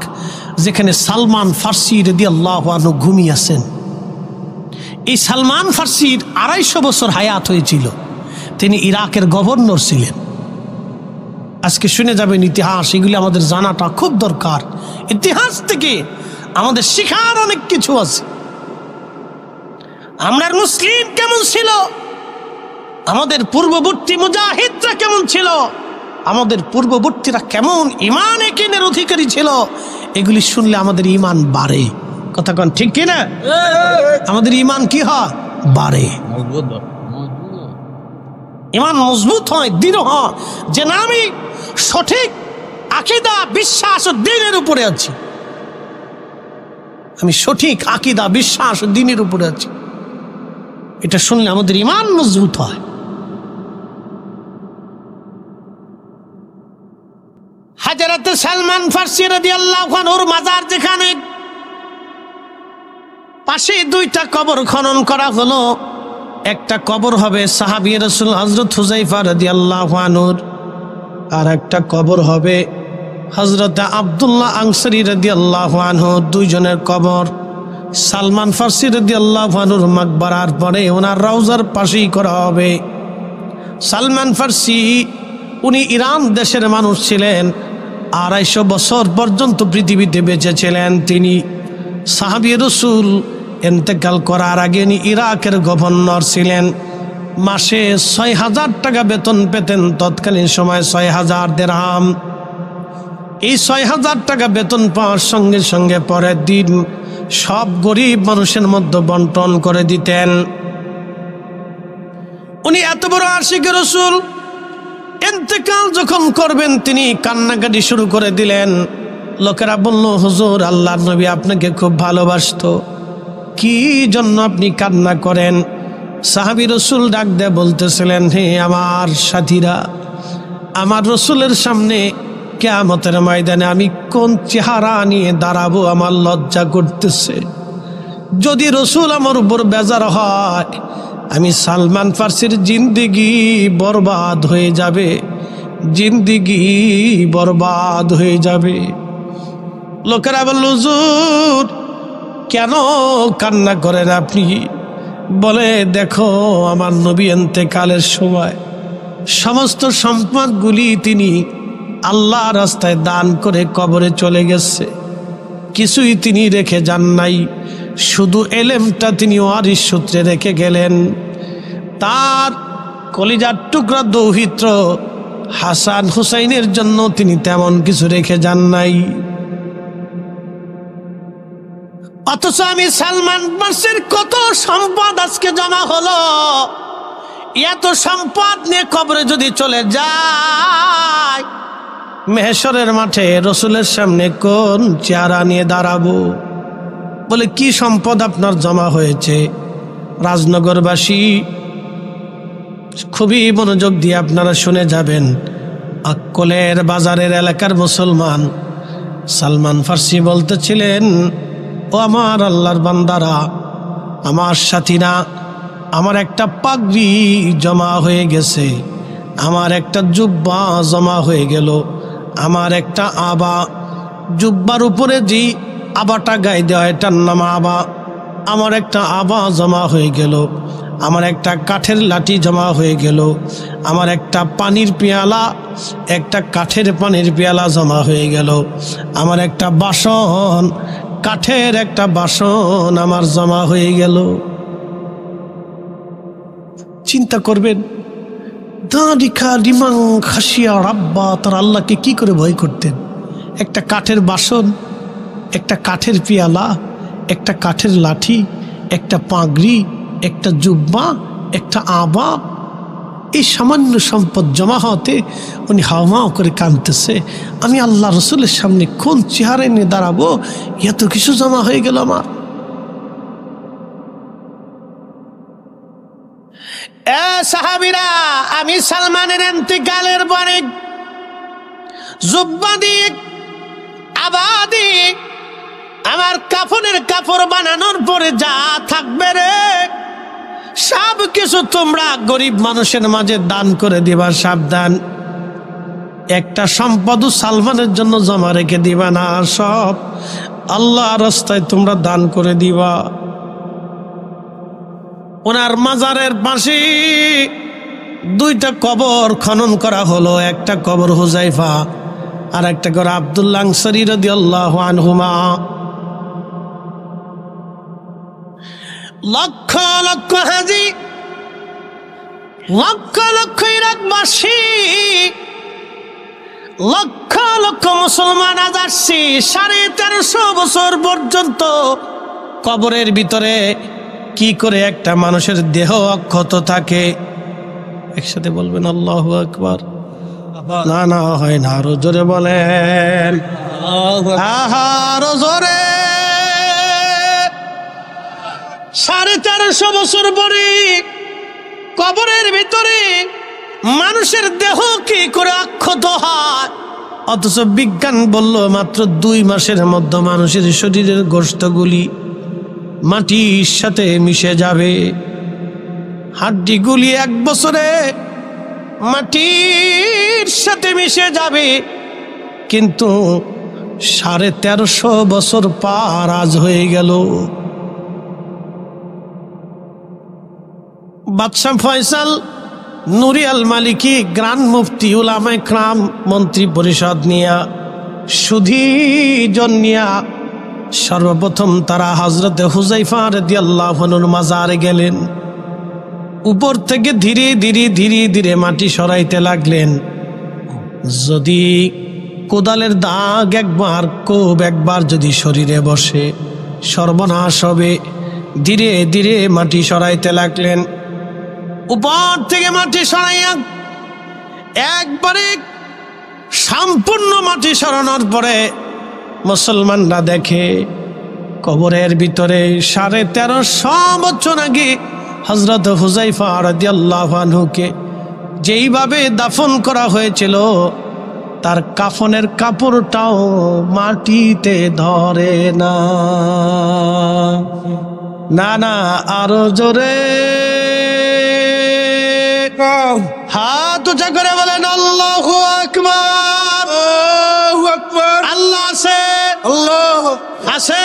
যেখানে সালমান ফার্সি রাদিয়াল্লাহু আনহু ঘুমিয়ে আছেন। এই সালমান ফার্সির 250 বছর হায়াত হয়েছিল, তিনি ইরাকের গভর্নর ছিলেন। আজকে শুনে যাবেন ইতিহাস, এগুলি আমাদের জানাটা খুব দরকার। ইতিহাস থেকে আমাদের শেখার অনেক কিছু আছে। আমরার মুসলিম কেমন ছিল, আমাদের পূর্ববর্তী মুজাহিদরা কেমন ছিল, আমাদের পূর্ববর্তীরা কেমন ঈমান একিনের অধিকারী ছিল, এগুলি শুনলে আমাদের ঈমান বাড়ে। কথা কোন ঠিক কি না? আমাদের ঈমান কি হয়? বাড়ে, ঈমান মজবুত হয়, দৃঢ় হয়, যে না আমি সঠিক আকীদা বিশ্বাস ও দ্বীনের উপরে আছি, আমি সঠিক আকীদা বিশ্বাস ও দ্বীনের উপরে আছি। এটা শুনলে আমাদের ঈমান মজবুত হয়। হযরত সালমান ফারসি রাদিয়াল্লাহু আনহুর মাজার যেখানে, পাশে দুইটা কবর খনন করা হলো। একটা কবর হবে সাহাবী রাসূল হযরত হুযায়ফা রাদিয়াল্লাহু আনহুর, আর একটা কবর হবে হযরত আব্দুল্লাহ আনসারী রাদিয়াল্লাহু আনহু। দুইজনের কবর সালমান ফারসি রাদিয়াল্লাহু আনহুর মাকবারার পরে ওনার রওজার পাশেই করা হবে। সালমান ফারসি উনি ইরান দেশের মানুষ ছিলেন, 250 বছর পর্যন্ত পৃথিবীতে বেঁচে ছিলেন। তিনি সাহাবী রাসূল ইন্তেকাল করার আগে উনি ইরাকের গভর্নর ছিলেন। মাসে 6000 টাকা বেতন পেতেন, তৎকালীন সময় 6000 দিরহাম। এই 6000 টাকা বেতন পাওয়ার সঙ্গে সঙ্গে পরের দিন সব গরিব মানুষের মধ্যে বন্টন করে দিতেন। উনি এত বড় আশিক রাসূল, ইন্তেকাল যখন করবেন তিনি কান্নাকাটি শুরু করে দিলেন। লোকেরা বলল, হুজুর, আল্লাহর নবী আপনাকে খুব ভালোবাসতো, কি জন্য আপনি কান্না করেন? সাহাবী রাসূল ডাক দিয়ে বলতেছিলেন, হে আমার সাথীরা, আমার রাসূলের সামনে কিয়ামতের ময়দানে আমি কোন চেহারা নিয়ে দাঁড়াবো, আমার লজ্জা করতেছে। যদি রাসূল আমার উপর বেজার হয়, আমি সালমান ফারসির জিন্দেগি বরবাদ হয়ে যাবে, জিন্দেগি বরবাদ হয়ে যাবে। লোকেরা বলল, হুজুর কেন কান্না করেন আপনি? বলে, দেখো, আমার নবী ইন্তেকালের সময় সমস্ত সম্পদগুলি তিনি আল্লাহ রাস্তায় দান করে কবরে চলে গেছে, কিছুই তিনি রেখে যান নাই, শুধু এলেমটা তিনি ওয়ারিস সূত্রে রেখে গেলেন। তার কলিজার টুকরা দৌহিত্র হাসান হুসাইনের জন্য তিনি তেমন কিছু রেখে যান নাই। অথচ আমি সালমান ফারসির কত সম্পদ আজকে জমা হলো, এত সম্পদ নিয়ে কবরে যদি চলে যায়, মেহশরের মাঠে রসুলের সামনে কোন চেহারা নিয়ে দাঁড়াবো? বলে, কি সম্পদ আপনার জমা হয়েছে? রাজনগরবাসী খুবই মনোযোগ দিয়ে আপনারা শুনে যাবেন। আক্কলের বাজারের এলাকার মুসলমান, সালমান ফারসি বলতেছিলেন, ও আমার আল্লাহর বান্দারা, আমার সাথীরা, আমার একটা পাগড়ি জমা হয়ে গেছে, আমার একটা জুব্বা জমা হয়ে গেল, আমার একটা আবা, জুব্বার উপরে যে আবাটা গায়ে দেওয়া এটার নাম আবা, আমার একটা আবা জমা হয়ে গেল, আমার একটা কাঠের লাঠি জমা হয়ে গেল, আমার একটা পানির পেয়ালা, একটা কাঠের পানির পেয়ালা জমা হয়ে গেল, আমার একটা বাসন, কাঠের একটা বাসন আমার জমা হয়ে গেল। চিন্তা করবেন, দাঁড়িখা রিমাং খাসিয়া রাব্বা, তার আল্লাহকে কি করে ভয় করতেন? একটা কাঠের বাসন, একটা কাঠের পেয়ালা, একটা কাঠের লাঠি, একটা পাগড়ি, একটা জুব্বা, একটা আবা, এই সামান্য সম্পদ জমা হতে উনি হাওমাও করে কাঁদতেছে, আমি আল্লাহ রসুলের সামনে কোন চেহারা নিয়ে দাঁড়াবো, এত কিছু জমা হয়ে গেল আমার। সাহাবীরা, আমি সালমানের ইন্তেকালের পরে জুব্বা দিয়ে, আবা দিয়ে, আমার কাফনের কাপড় বানানোর পরে যা থাকবে রে, সব কিছু তোমরা গরিব মানুষের মাঝে দান করে দিবা, সাবধান। একটা সম্পদও সালমানের জন্য জমা রেখে দিবা না, সব আল্লাহ রাস্তায় তোমরা দান করে দিবা। ওনার মাজারের পাশে দুইটা কবর খনন করা হলো, একটা কবর হুযায়ফা আর একটা কবর আব্দুল্লাহ আনসারী রাদিয়াল্লাহু আনহুমা। লক্ষ লক্ষ হাজি লক্ষ লক্ষ ইরাকবাসী, লক্ষ লক্ষ মুসলমান আজ আসছি 1350 বছর পর্যন্ত কবরের ভিতরে কি করে একটা মানুষের দেহ অক্ষত থাকে। একসাথে বলবেন আল্লাহু আকবার। না না হয় না, আরো জোরে বলেন, আহা আরো জোরে। 1350 বছর পরে কবরের ভিতরে মানুষের দেহ কি করে অক্ষত হয়, অথচ বিজ্ঞান বলল মাত্র 2 মাসের মধ্যে মানুষের শরীরের গোশতগুলি মাটির সাথে মিশে যাবে। হাড্ডিগুলি 1 বছরে মাটির সাথে মিশে যাবে, কিন্তু 1350 বছর পার আজ হয়ে গেল। বাদশাহ ফয়সাল নুরি আল মালিকি গ্রান্ড মুফতি উলামায়ে কেরাম মন্ত্রী পরিষদ নিয়া সুধীজন নিয়া সর্বপ্রথম তারা হযরতে হুযায়ফা রাদিয়াল্লাহু আনহুর মাজারে গেলেন। উপর থেকে ধীরে ধীরে ধীরে ধীরে মাটি সরাইতে লাগলেন। যদি কোদালের দাগ একবার, কোপ একবার যদি শরীরে বসে সর্বনাশ হবে। ধীরে ধীরে মাটি সরাইতে লাগলেন। উপর থেকে মাটি সরাইয়া একবারে সম্পূর্ণ মাটি সরানোর পরে মুসলমানরা দেখে কবরের ভিতরে 1350 বছর আগে হযরত হুযায়ফা রাদিয়াল্লাহু আনহুকে যেইভাবে দাফন করা হয়েছিল তার কাফনের কাপড়টাও মাটিতে ধরে না। না না আরো জোরে হাত উঁচা করে বলেন আল্লাহু আকবার। আল্লাহু আকবার। আল্লাহ আছে, আল্লাহ আছে,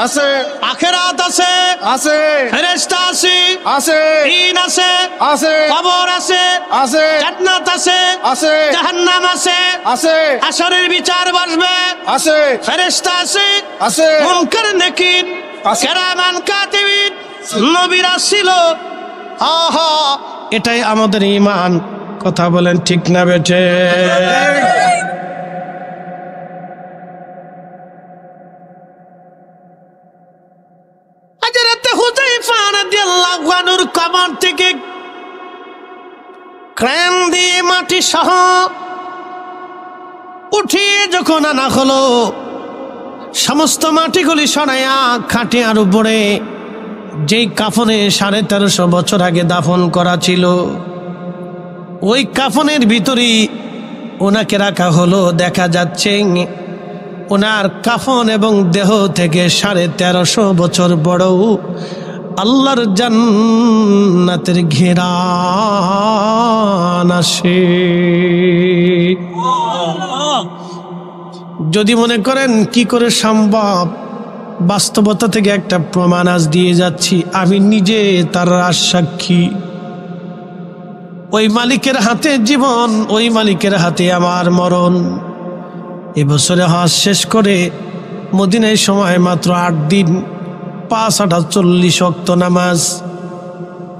আছে, আখিরাত আছে, আছে, ফেরেশতা আছে, আছে, দিন আছে, আছে, কবর আছে, আছে, জান্নাত আছে, আছে, জাহান্নাম আছে, আছে, হাশরের বিচার বসবে, আছে, ফেরেশতা আছে, আছে, মুনকার নাকির, আছে। কিরামান কাতিবিন, নবীরা ছিল। আহা এটাই আমাদের ঈমান। কথা বলেন ঠিক না বেঠে? হযরত হুযায়ফা রাদিয়াল্লাহু আনহুর কবর থেকে ক্রেন দিয়ে মাটি সহ উঠিয়ে যখন আনা হলো, সমস্ত মাটিগুলি সরাইয়া খাটিয়ার উপরে যেই কাফনে 1350 বছর আগে দাফন করা ছিল ওই কাফনের ভিতরেই ওনাকে রাখা হলো। দেখা যাচ্ছে ওনার কাফন এবং দেহ থেকে 1350 বছর বড় আল্লাহর জান্নাতের ঘেরান আসে। যদি মনে করেন কি করে সম্ভব, বাস্তবতা থেকে একটা প্রমাণ আজ দিয়ে যাচ্ছি। আমি নিজে তার সাক্ষী। ওই মালিকের হাতে জীবন, ওই মালিকের হাতে আমার মরণ। এবছরে হজ শেষ করে মদিনায় সময় মাত্র 8 দিন, 5-8 ওয়াক্ত নামাজ।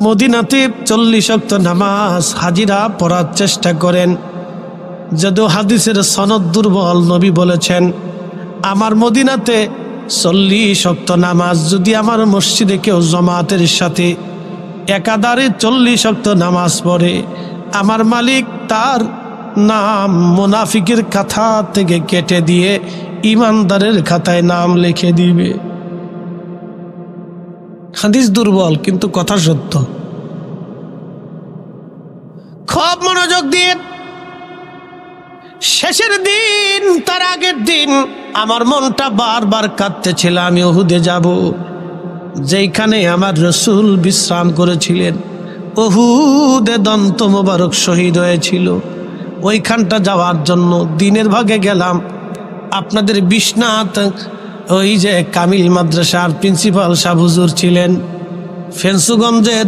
মদিনাতে 40 ওয়াক্ত নামাজ হাজিরা পড়ার চেষ্টা করেন। যদিও হাদিসের সনদ দুর্বল, নবী বলেছেন আমার মদিনাতে 40 ওয়াক্ত নামাজ যদি আমার মসজিদে কেউ জামাতের সাথে একাধারে 40 ওয়াক্ত নামাজ পড়ে, আমার মালিক তার নাম মুনাফিকের খাতা থেকে কেটে দিয়ে ইমানদারের খাতায় নাম লিখে দিবে। হাদিস দুর্বল কিন্তু কথা সত্য। খুব মনোযোগ দিয়ে শেষের দিন, তার আগের দিন আমার মনটা বারবার কাঁদতেছিল আমি উহুদে যাব, যেইখানে আমার রাসূল বিশ্রাম করেছিলেন। উহুদে দন্ত মোবারক শহীদ হয়েছিল। ওইখানটা যাওয়ার জন্য দিনের ভাগে গেলাম। আপনাদের বিশ্বনাথ ওই যে কামিল মাদ্রাসার প্রিন্সিপাল সাহেব হুজুর ছিলেন, ফেন্সুগঞ্জের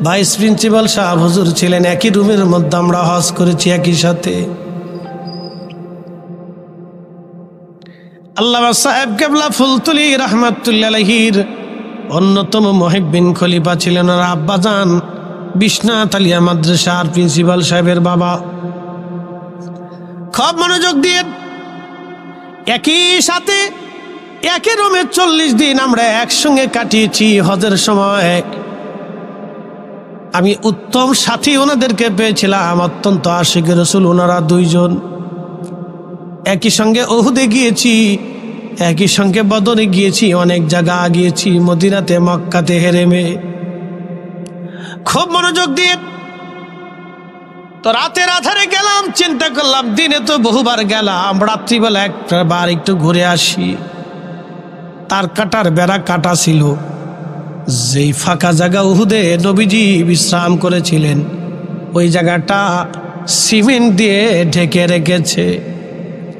ভাইস প্রিন্সিপাল সাহেব হুজুর ছিলেন। একই রুমের মধ্যে আমরা হজ করেছি একই সাথে। আল্লামা সাহেব কেবলা ফুলতুলি রাহমাতুল্লাহ আলাইহির অন্যতম মুহিব্বিন খলিফা ছিলেন। আর আব্বাজান বিশ্বনাথ আলিয়া মাদ্রাসার প্রিন্সিপাল সাহেবের বাবা। খুব মনোযোগ দিয়ে একই সাথে একই রুমে 40 দিন আমরা একসঙ্গে কাটিয়েছি হজের সময়। আমি উত্তম সাথী ওনাদেরকে পেয়েছিলাম, অত্যন্ত আশিক রাসূল ওনারা দুইজন। একই সঙ্গে উহুদে গিয়েছি, একই সঙ্গে বদরে গিয়েছি, অনেক জায়গা গিয়েছি, মদিনাতে, মক্কাতে, হেরেমে। খুব মনোযোগ দিয়ে তো রাতের আধারে গেলাম, চিন্তা করলাম দিনে তো বহুবার গেলাম, রাত্রিবেলা একবার একটু ঘুরে আসি। তার কাটার বেড়া কাটা ছিল, যেই ফাঁকা জায়গা উহুদে নবীজি বিশ্রাম করেছিলেন ওই জায়গাটা সিমেন্ট দিয়ে ঢেকে রেখেছে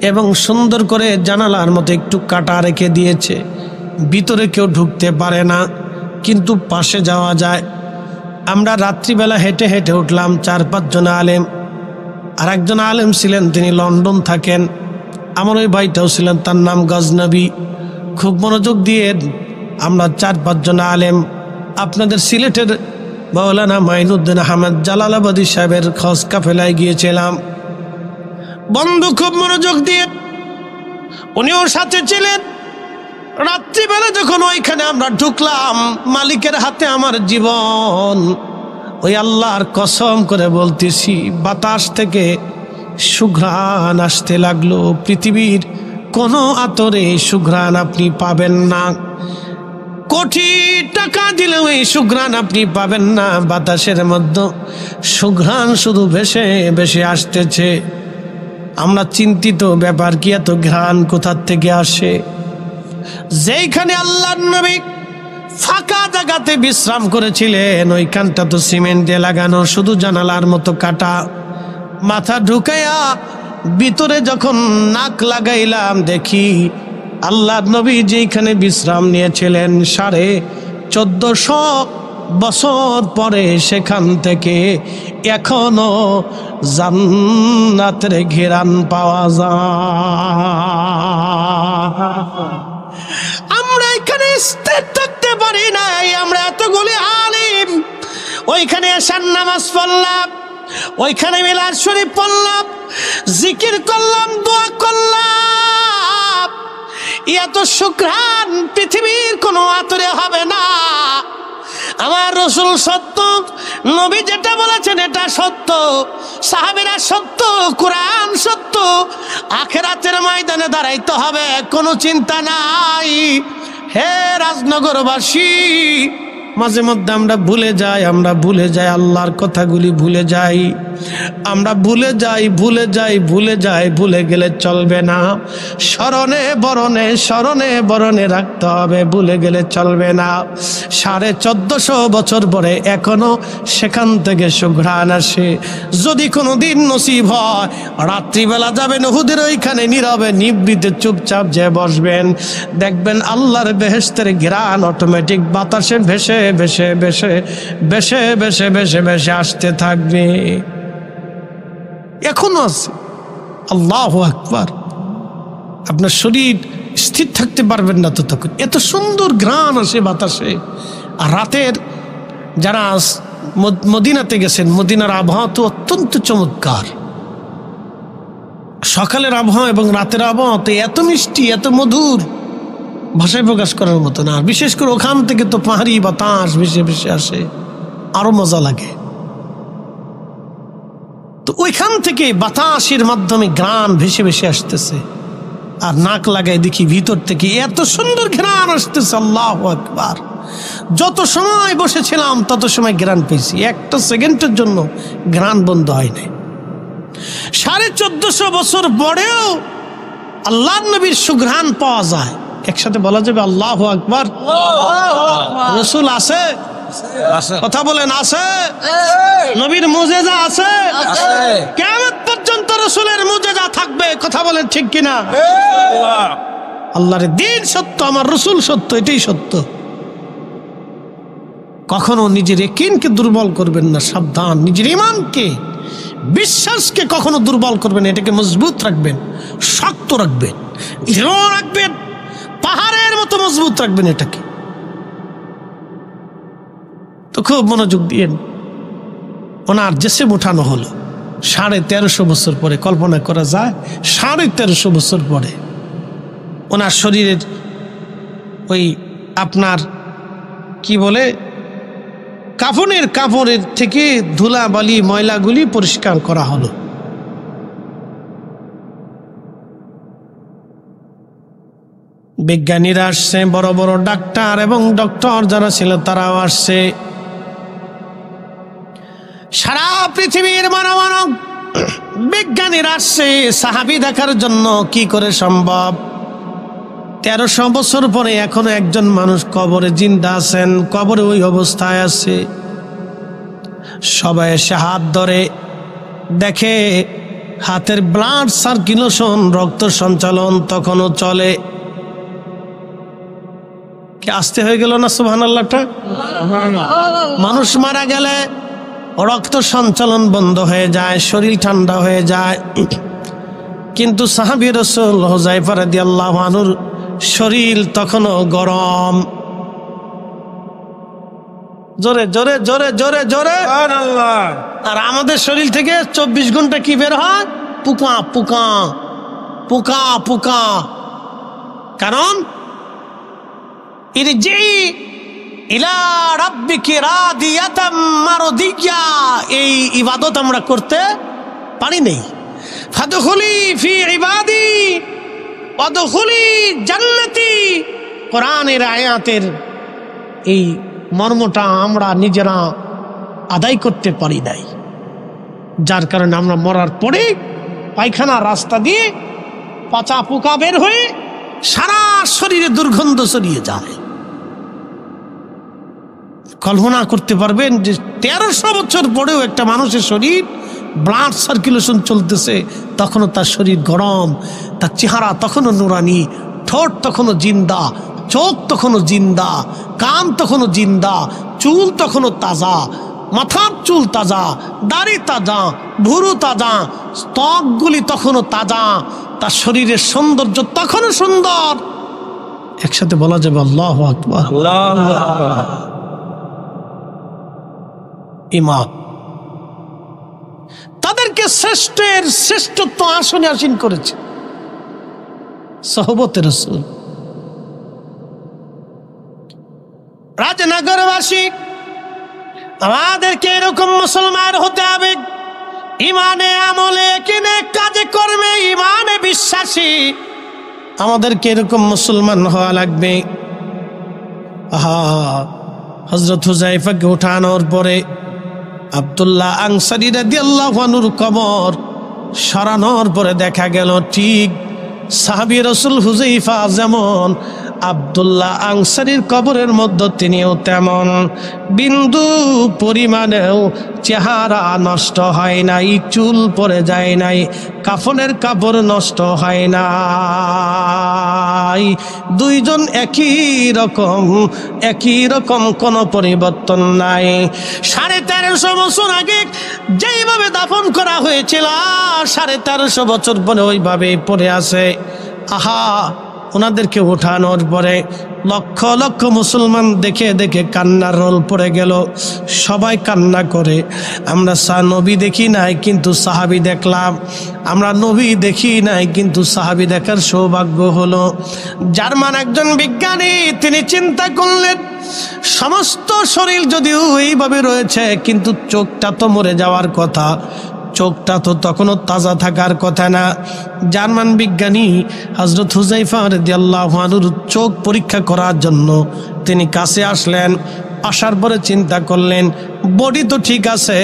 এবং সুন্দর করে জানালার মতো একটু কাটা রেখে দিয়েছে। ভিতরে কেউ ঢুকতে পারে না, কিন্তু পাশে যাওয়া যায়। আমরা রাত্রিবেলা হেঁটে হেঁটে উঠলাম, 4-5 জন আলেম। আর একজন আলেম ছিলেন, তিনি লন্ডন থাকেন। আমার ওই ভাইটাও ছিলেন, তার নাম গজনবী। খুব মনোযোগ দিয়ে আমরা 4-5 জন আলেম আপনাদের সিলেটের মাওলানা মাইনুদ্দিন আহমেদ জালালাবাদী সাহেবের খোঁজ কাফেলায় গিয়েছিলাম। বন্ধু খুব মনোযোগ দিয়ে উনিও সাথে ছিলেন। রাত্রিবেলা যখন ওইখানে আমরা ঢুকলাম, মালিকের হাতে আমার জীবন। ওই আল্লাহর কসম করে বলতেছি, বাতাস থেকে সুঘ্রাণ আসতে লাগলো। পৃথিবীর কোনো আতরে সুঘ্রাণ আপনি পাবেন না, কোটি টাকা দিলেও এই সুঘ্রাণ আপনি পাবেন না। বাতাসের মধ্যে সুঘ্রাণ শুধু ভেসে ভেসে আসতেছে। আমরা চিন্তিত, ব্যাপার কি, এত ঘ্রাণ কোথার থেকে আসে? যেইখানে আল্লাহর নবী ফাঁকা জায়গাতে বিশ্রাম করেছিলেন ওইখানটা তো সিমেন্ট দিয়ে লাগানো, শুধু জানালার মতো কাটা। মাথা ঢুকাইয়া ভিতরে যখন নাক লাগাইলাম, দেখি আল্লাহর নবী যেইখানে বিশ্রাম নিয়েছিলেন 1450 বছর পরে সেখান থেকে এখনো জান্নাতের ঘেরান পাওয়া যায়। আমরা এখানে স্থির থাকতে পারি নাই, আমরা এতগুলি আলিম ওইখানে এশার নামাজ পড়লাম, ওইখানে মিলাদ শরীফ পড়লাম, জিকির করলাম, দোয়া করলাম। এত সুঘ্রাণ পৃথিবীর কোনো আতরে হবে না। আমার রাসূল সত্য, নবী যেটা বলেছেন এটা সত্য, সাহাবীরা সত্য, কোরআন সত্য। আখিরাতের ময়দানে দাঁড়াইতে হবে, কোনো চিন্তা নাই। হে রাজনগরবাসী, মাঝে মধ্যে আমরা ভুলে যাই আল্লাহর কথাগুলি ভুলে যাই। আমরা ভুলে যাই, ভুলে গেলে চলবে না। স্মরণে বরণে রাখতে হবে, ভুলে গেলে চলবে না। 1450 বছর পরে এখনো সেখান থেকে সুঘ্রাণ আসে। যদি কোনো দিন নসিব হয়, রাত্রিবেলা যাবেন উহুদের ওইখানে, নীরবে নিভৃতে চুপচাপ যে বসবেন, দেখবেন আল্লাহর বেহেশতের ঘ্রাণ অটোমেটিক বাতাসে ভেসে ভেসে ভেসে ভেসে ভেসে ভেসে ভেসে আসতে থাকবে। এখনো আছে। আল্লাহু আকবার। আপনার শরীর স্থির থাকতে পারবেন না ততক্ষণ, এত সুন্দর ঘ্রাণ আসে বাতাসে। আর রাতের যারা মদিনাতে গেছেন, মদিনার আবহাওয়া তো অত্যন্ত চমৎকার। সকালের আবহাওয়া এবং রাতের আবহাওয়া তো এত মিষ্টি, এত মধুর, ভাষায় প্রকাশ করার মতো না। বিশেষ করে ওখান থেকে তো পাহাড়ি বাতাস ভেসে ভেসে আসে, আরো মজা লাগে। তো ওইখান থেকে বাতাসের মাধ্যমে ঘ্রাণ ভেসে ভেসে আসতেছে, আর নাক লাগাই দেখি ভিতর থেকে এত সুন্দর ঘ্রাণ আসতেছে। আল্লাহু আকবার। যত সময় বসেছিলাম তত সময় ঘ্রাণ পেয়েছি, একটা সেকেন্ডের জন্য ঘ্রাণ বন্ধ হয় নাই। 1450 বছর পরেও আল্লাহর নবীর সুঘ্রাণ পাওয়া যায়। একসাথে বলা যাবে আল্লাহু আকবার। রাসূল আছে, কথা বলেন, আছে। নবীর মুজিজা আছে, কিয়ামত পর্যন্ত রাসূলের মুজিজা থাকবে, কথা বলেন ঠিক কিনা? আল্লাহর দ্বীন সত্য, আমার রাসূল সত্য, এটাই সত্য। কখনো নিজের ইয়াকিনকে দুর্বল করবেন না, সাবধান। নিজের ঈমানকে, বিশ্বাসকে কখনো দুর্বল করবেন, এটাকে মজবুত রাখবেন, শক্ত রাখবেন, দৃঢ় রাখবেন, পাহাড়ের মতো মজবুত রাখবেন এটাকে। তো খুব মনোযোগ দিয়েন। ওনার জেসেম উঠানো হলো 1350 বছর পরে। কল্পনা করা যায় 1350 বছর পরে ওনার শরীরের ওই আপনার কি বলে কাপড়ের থেকে ধুলাবালি ময়লাগুলি পরিষ্কার করা হলো। বিজ্ঞানীরা আসছে, বড় বড় ডাক্তার এবং ডক্টর যারা ছিল তারাও আসছে, সারা পৃথিবীর মানব বিজ্ঞানীরা আসছে সাহাবী দেখার জন্য। কি করে সম্ভব? 1300 বছর পরে এখনো একজন মানুষ কবরে জিন্দা আছেন, কবরে ওই অবস্থায় আছে। সবাই এসে হাত ধরে দেখে হাতের ব্লাড সার্কুলেশন, রক্ত সঞ্চালন তখনও চলে। কি আসতে হয়ে গেল না সুবহানাল্লাহটা? মানুষ মারা গেলে রক্ত সঞ্চালন বন্ধ হয়ে যায়, শরীর ঠান্ডা হয়ে যায়। কিন্তু সাহাবী রাসূল হুযায়ফা রাদিয়াল্লাহু আনহুর শরীর তখনও গরম। জোরে জোরে জোরে জোরে জোরে। আর আমাদের শরীর থেকে 24 ঘন্টা কি বের হয়? পোকা পোকা পোকা পোকা। কারণ ইরজি ইলা রাব্বিকি রাদিয়াতাম মারদিয়া, এই ইবাদত আমরা করতে পারি নাই। ফাদখুলি ফি ইবাদি ওয়াদখুলি জান্নাতি। কোরআনের আয়াতের এই মর্মটা আমরা নিজেরা আদায় করতে পারি নাই, যার কারণে আমরা মরার পরে পায়খানা রাস্তা দিয়ে পচা পোকা বের হয়ে সারা শরীরে দুর্গন্ধ ছড়িয়ে যায়। কল্পনা করতে পারবেন যে 1300 বছর পরেও একটা মানুষের শরীর ব্লাড সার্কুলেশন চলতেছে, তখনও তার শরীর গরম, তার চেহারা তখনও নুরানি, ঠোঁট তখনও জিন্দা, চোখ তখনও জিন্দা, কান তখনও জিন্দা, চুল তখনও তাজা, মাথার চুল তাজা, দাড়ি তাজা, ভুরু তাজা, ত্বকগুলি তখনও তাজা, তার শরীরের সৌন্দর্য তখনও সুন্দর। একসাথে বলা যাবে আল্লাহু আকবার। ইমাম তাদেরকে শ্রেষ্ঠত্ব আসনে আসীন করেছে সহবতে রাসূল। রাজনগরবাসী, আমাদেরকে এরকম মুসলমান হতে হবে, ইমানে আমলে কিনে কাজে কর্মে ইমানে বিশ্বাসী, আমাদেরকে এরকম মুসলমান হওয়া লাগবে। হযরত হুযায়ফাকে উঠানোর পরে আব্দুল্লাহ আনসারী রাদিয়াল্লাহু আনহুর কবর সরানোর পরে দেখা গেল ঠিক সাহাবী রাসূল হুযায়ফা যেমন আব্দুল্লাহ আনসারীর কবরের মধ্যে তিনিও তেমন, বিন্দু পরিমাণেও চেহারা নষ্ট হয় নাই, চুল পড়ে যায় নাই, কাফনের কাপড় নষ্ট হয় নাই। দুইজন একই রকম কোনো পরিবর্তন নাই। 1350 বছর আগে যেইভাবে দাফন করা হয়েছিল 1350 বছর পরে ওইভাবে পড়ে আছে। ওনাদেরকে উঠানোর পরে লক্ষ লক্ষ মুসলমান দেখে দেখে কান্নার রোল পড়ে গেল। সবাই কান্না করে। আমরা নবী দেখি নাই কিন্তু সাহাবী দেখলাম, আমরা নবী দেখি নাই কিন্তু সাহাবী দেখার সৌভাগ্য হলো। জার্মান একজন বিজ্ঞানী তিনি চিন্তা করলেন সমস্ত শরীর যদিও এইভাবে রয়েছে কিন্তু চোখটা তো মরে যাওয়ার কথা, চোখটা তো তখনও তাজা থাকার কথা না। জার্মান বিজ্ঞানী হযরত হুযায়ফা রাদিয়াল্লাহু আনহুর চোখ পরীক্ষা করার জন্য তিনি কাছে আসলেন। আসার পরে চিন্তা করলেন বডি তো ঠিক আছে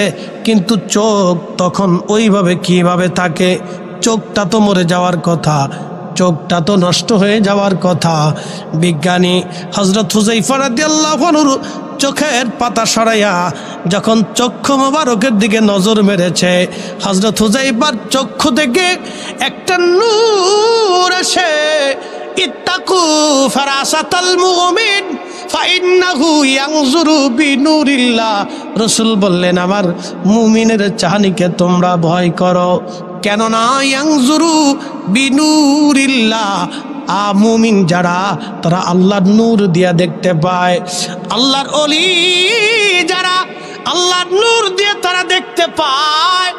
কিন্তু চোখ তখন ওইভাবে কিভাবে থাকে, চোখটা তো মরে যাওয়ার কথা, চোখটা তো নষ্ট হয়ে যাওয়ার কথা। বিজ্ঞানী হযরত হুযায়ফা রাদিয়াল্লাহু আনহুর চোখের পাতা সরাইয়া যখন চক্ষু মোবারকের দিকে নজর মেরেছে, হযরত হুযায়ফার চক্ষু থেকে একটা নূর এসে ইত্তাকু ফারাসাতাল মুমিন ফাইন্নাহু ইয়ানজুরু বিনুরিল্লাহ, রাসূল বললেন আমার মুমিনের চাহনিকে তোমরা ভয় করো, কেননা ইয়ানজুরু বিনুরিল্লাহ, মুমিন যারা তারা আল্লাহর নূর দিয়া দেখতে পায়। আল্লাহর ওলি যারা আল্লাহর নূর দিয়ে তারা দেখতে পায়।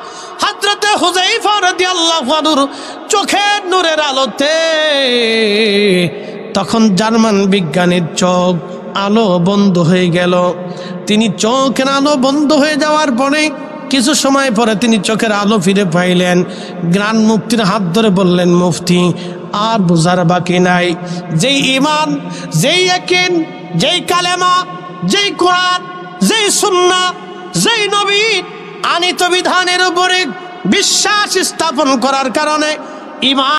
হযরতে হুযায়ফা রাদিয়াল্লাহু আনহুর চোখের নূরের আলোতে তখন জার্মান বিজ্ঞানীর চোখ আলো বন্ধ হয়ে গেল। তিনি চোখের আলো বন্ধ হয়ে যাওয়ার পরে কিছু সময় পরে তিনি চোখের আলো ফিরে পাইলেন। গ্রান্ড মুফতির হাত ধরে বললেন, মুফতি আর বুঝার বাকি নাই। যেই ঈমান, যেই ইয়াকিন, যেই কালেমা, যেই কোরআন, যেই সুন্নাহ, যেই নবী আনিত বিধানের উপরে বিশ্বাস স্থাপন করার কারণে ঈমান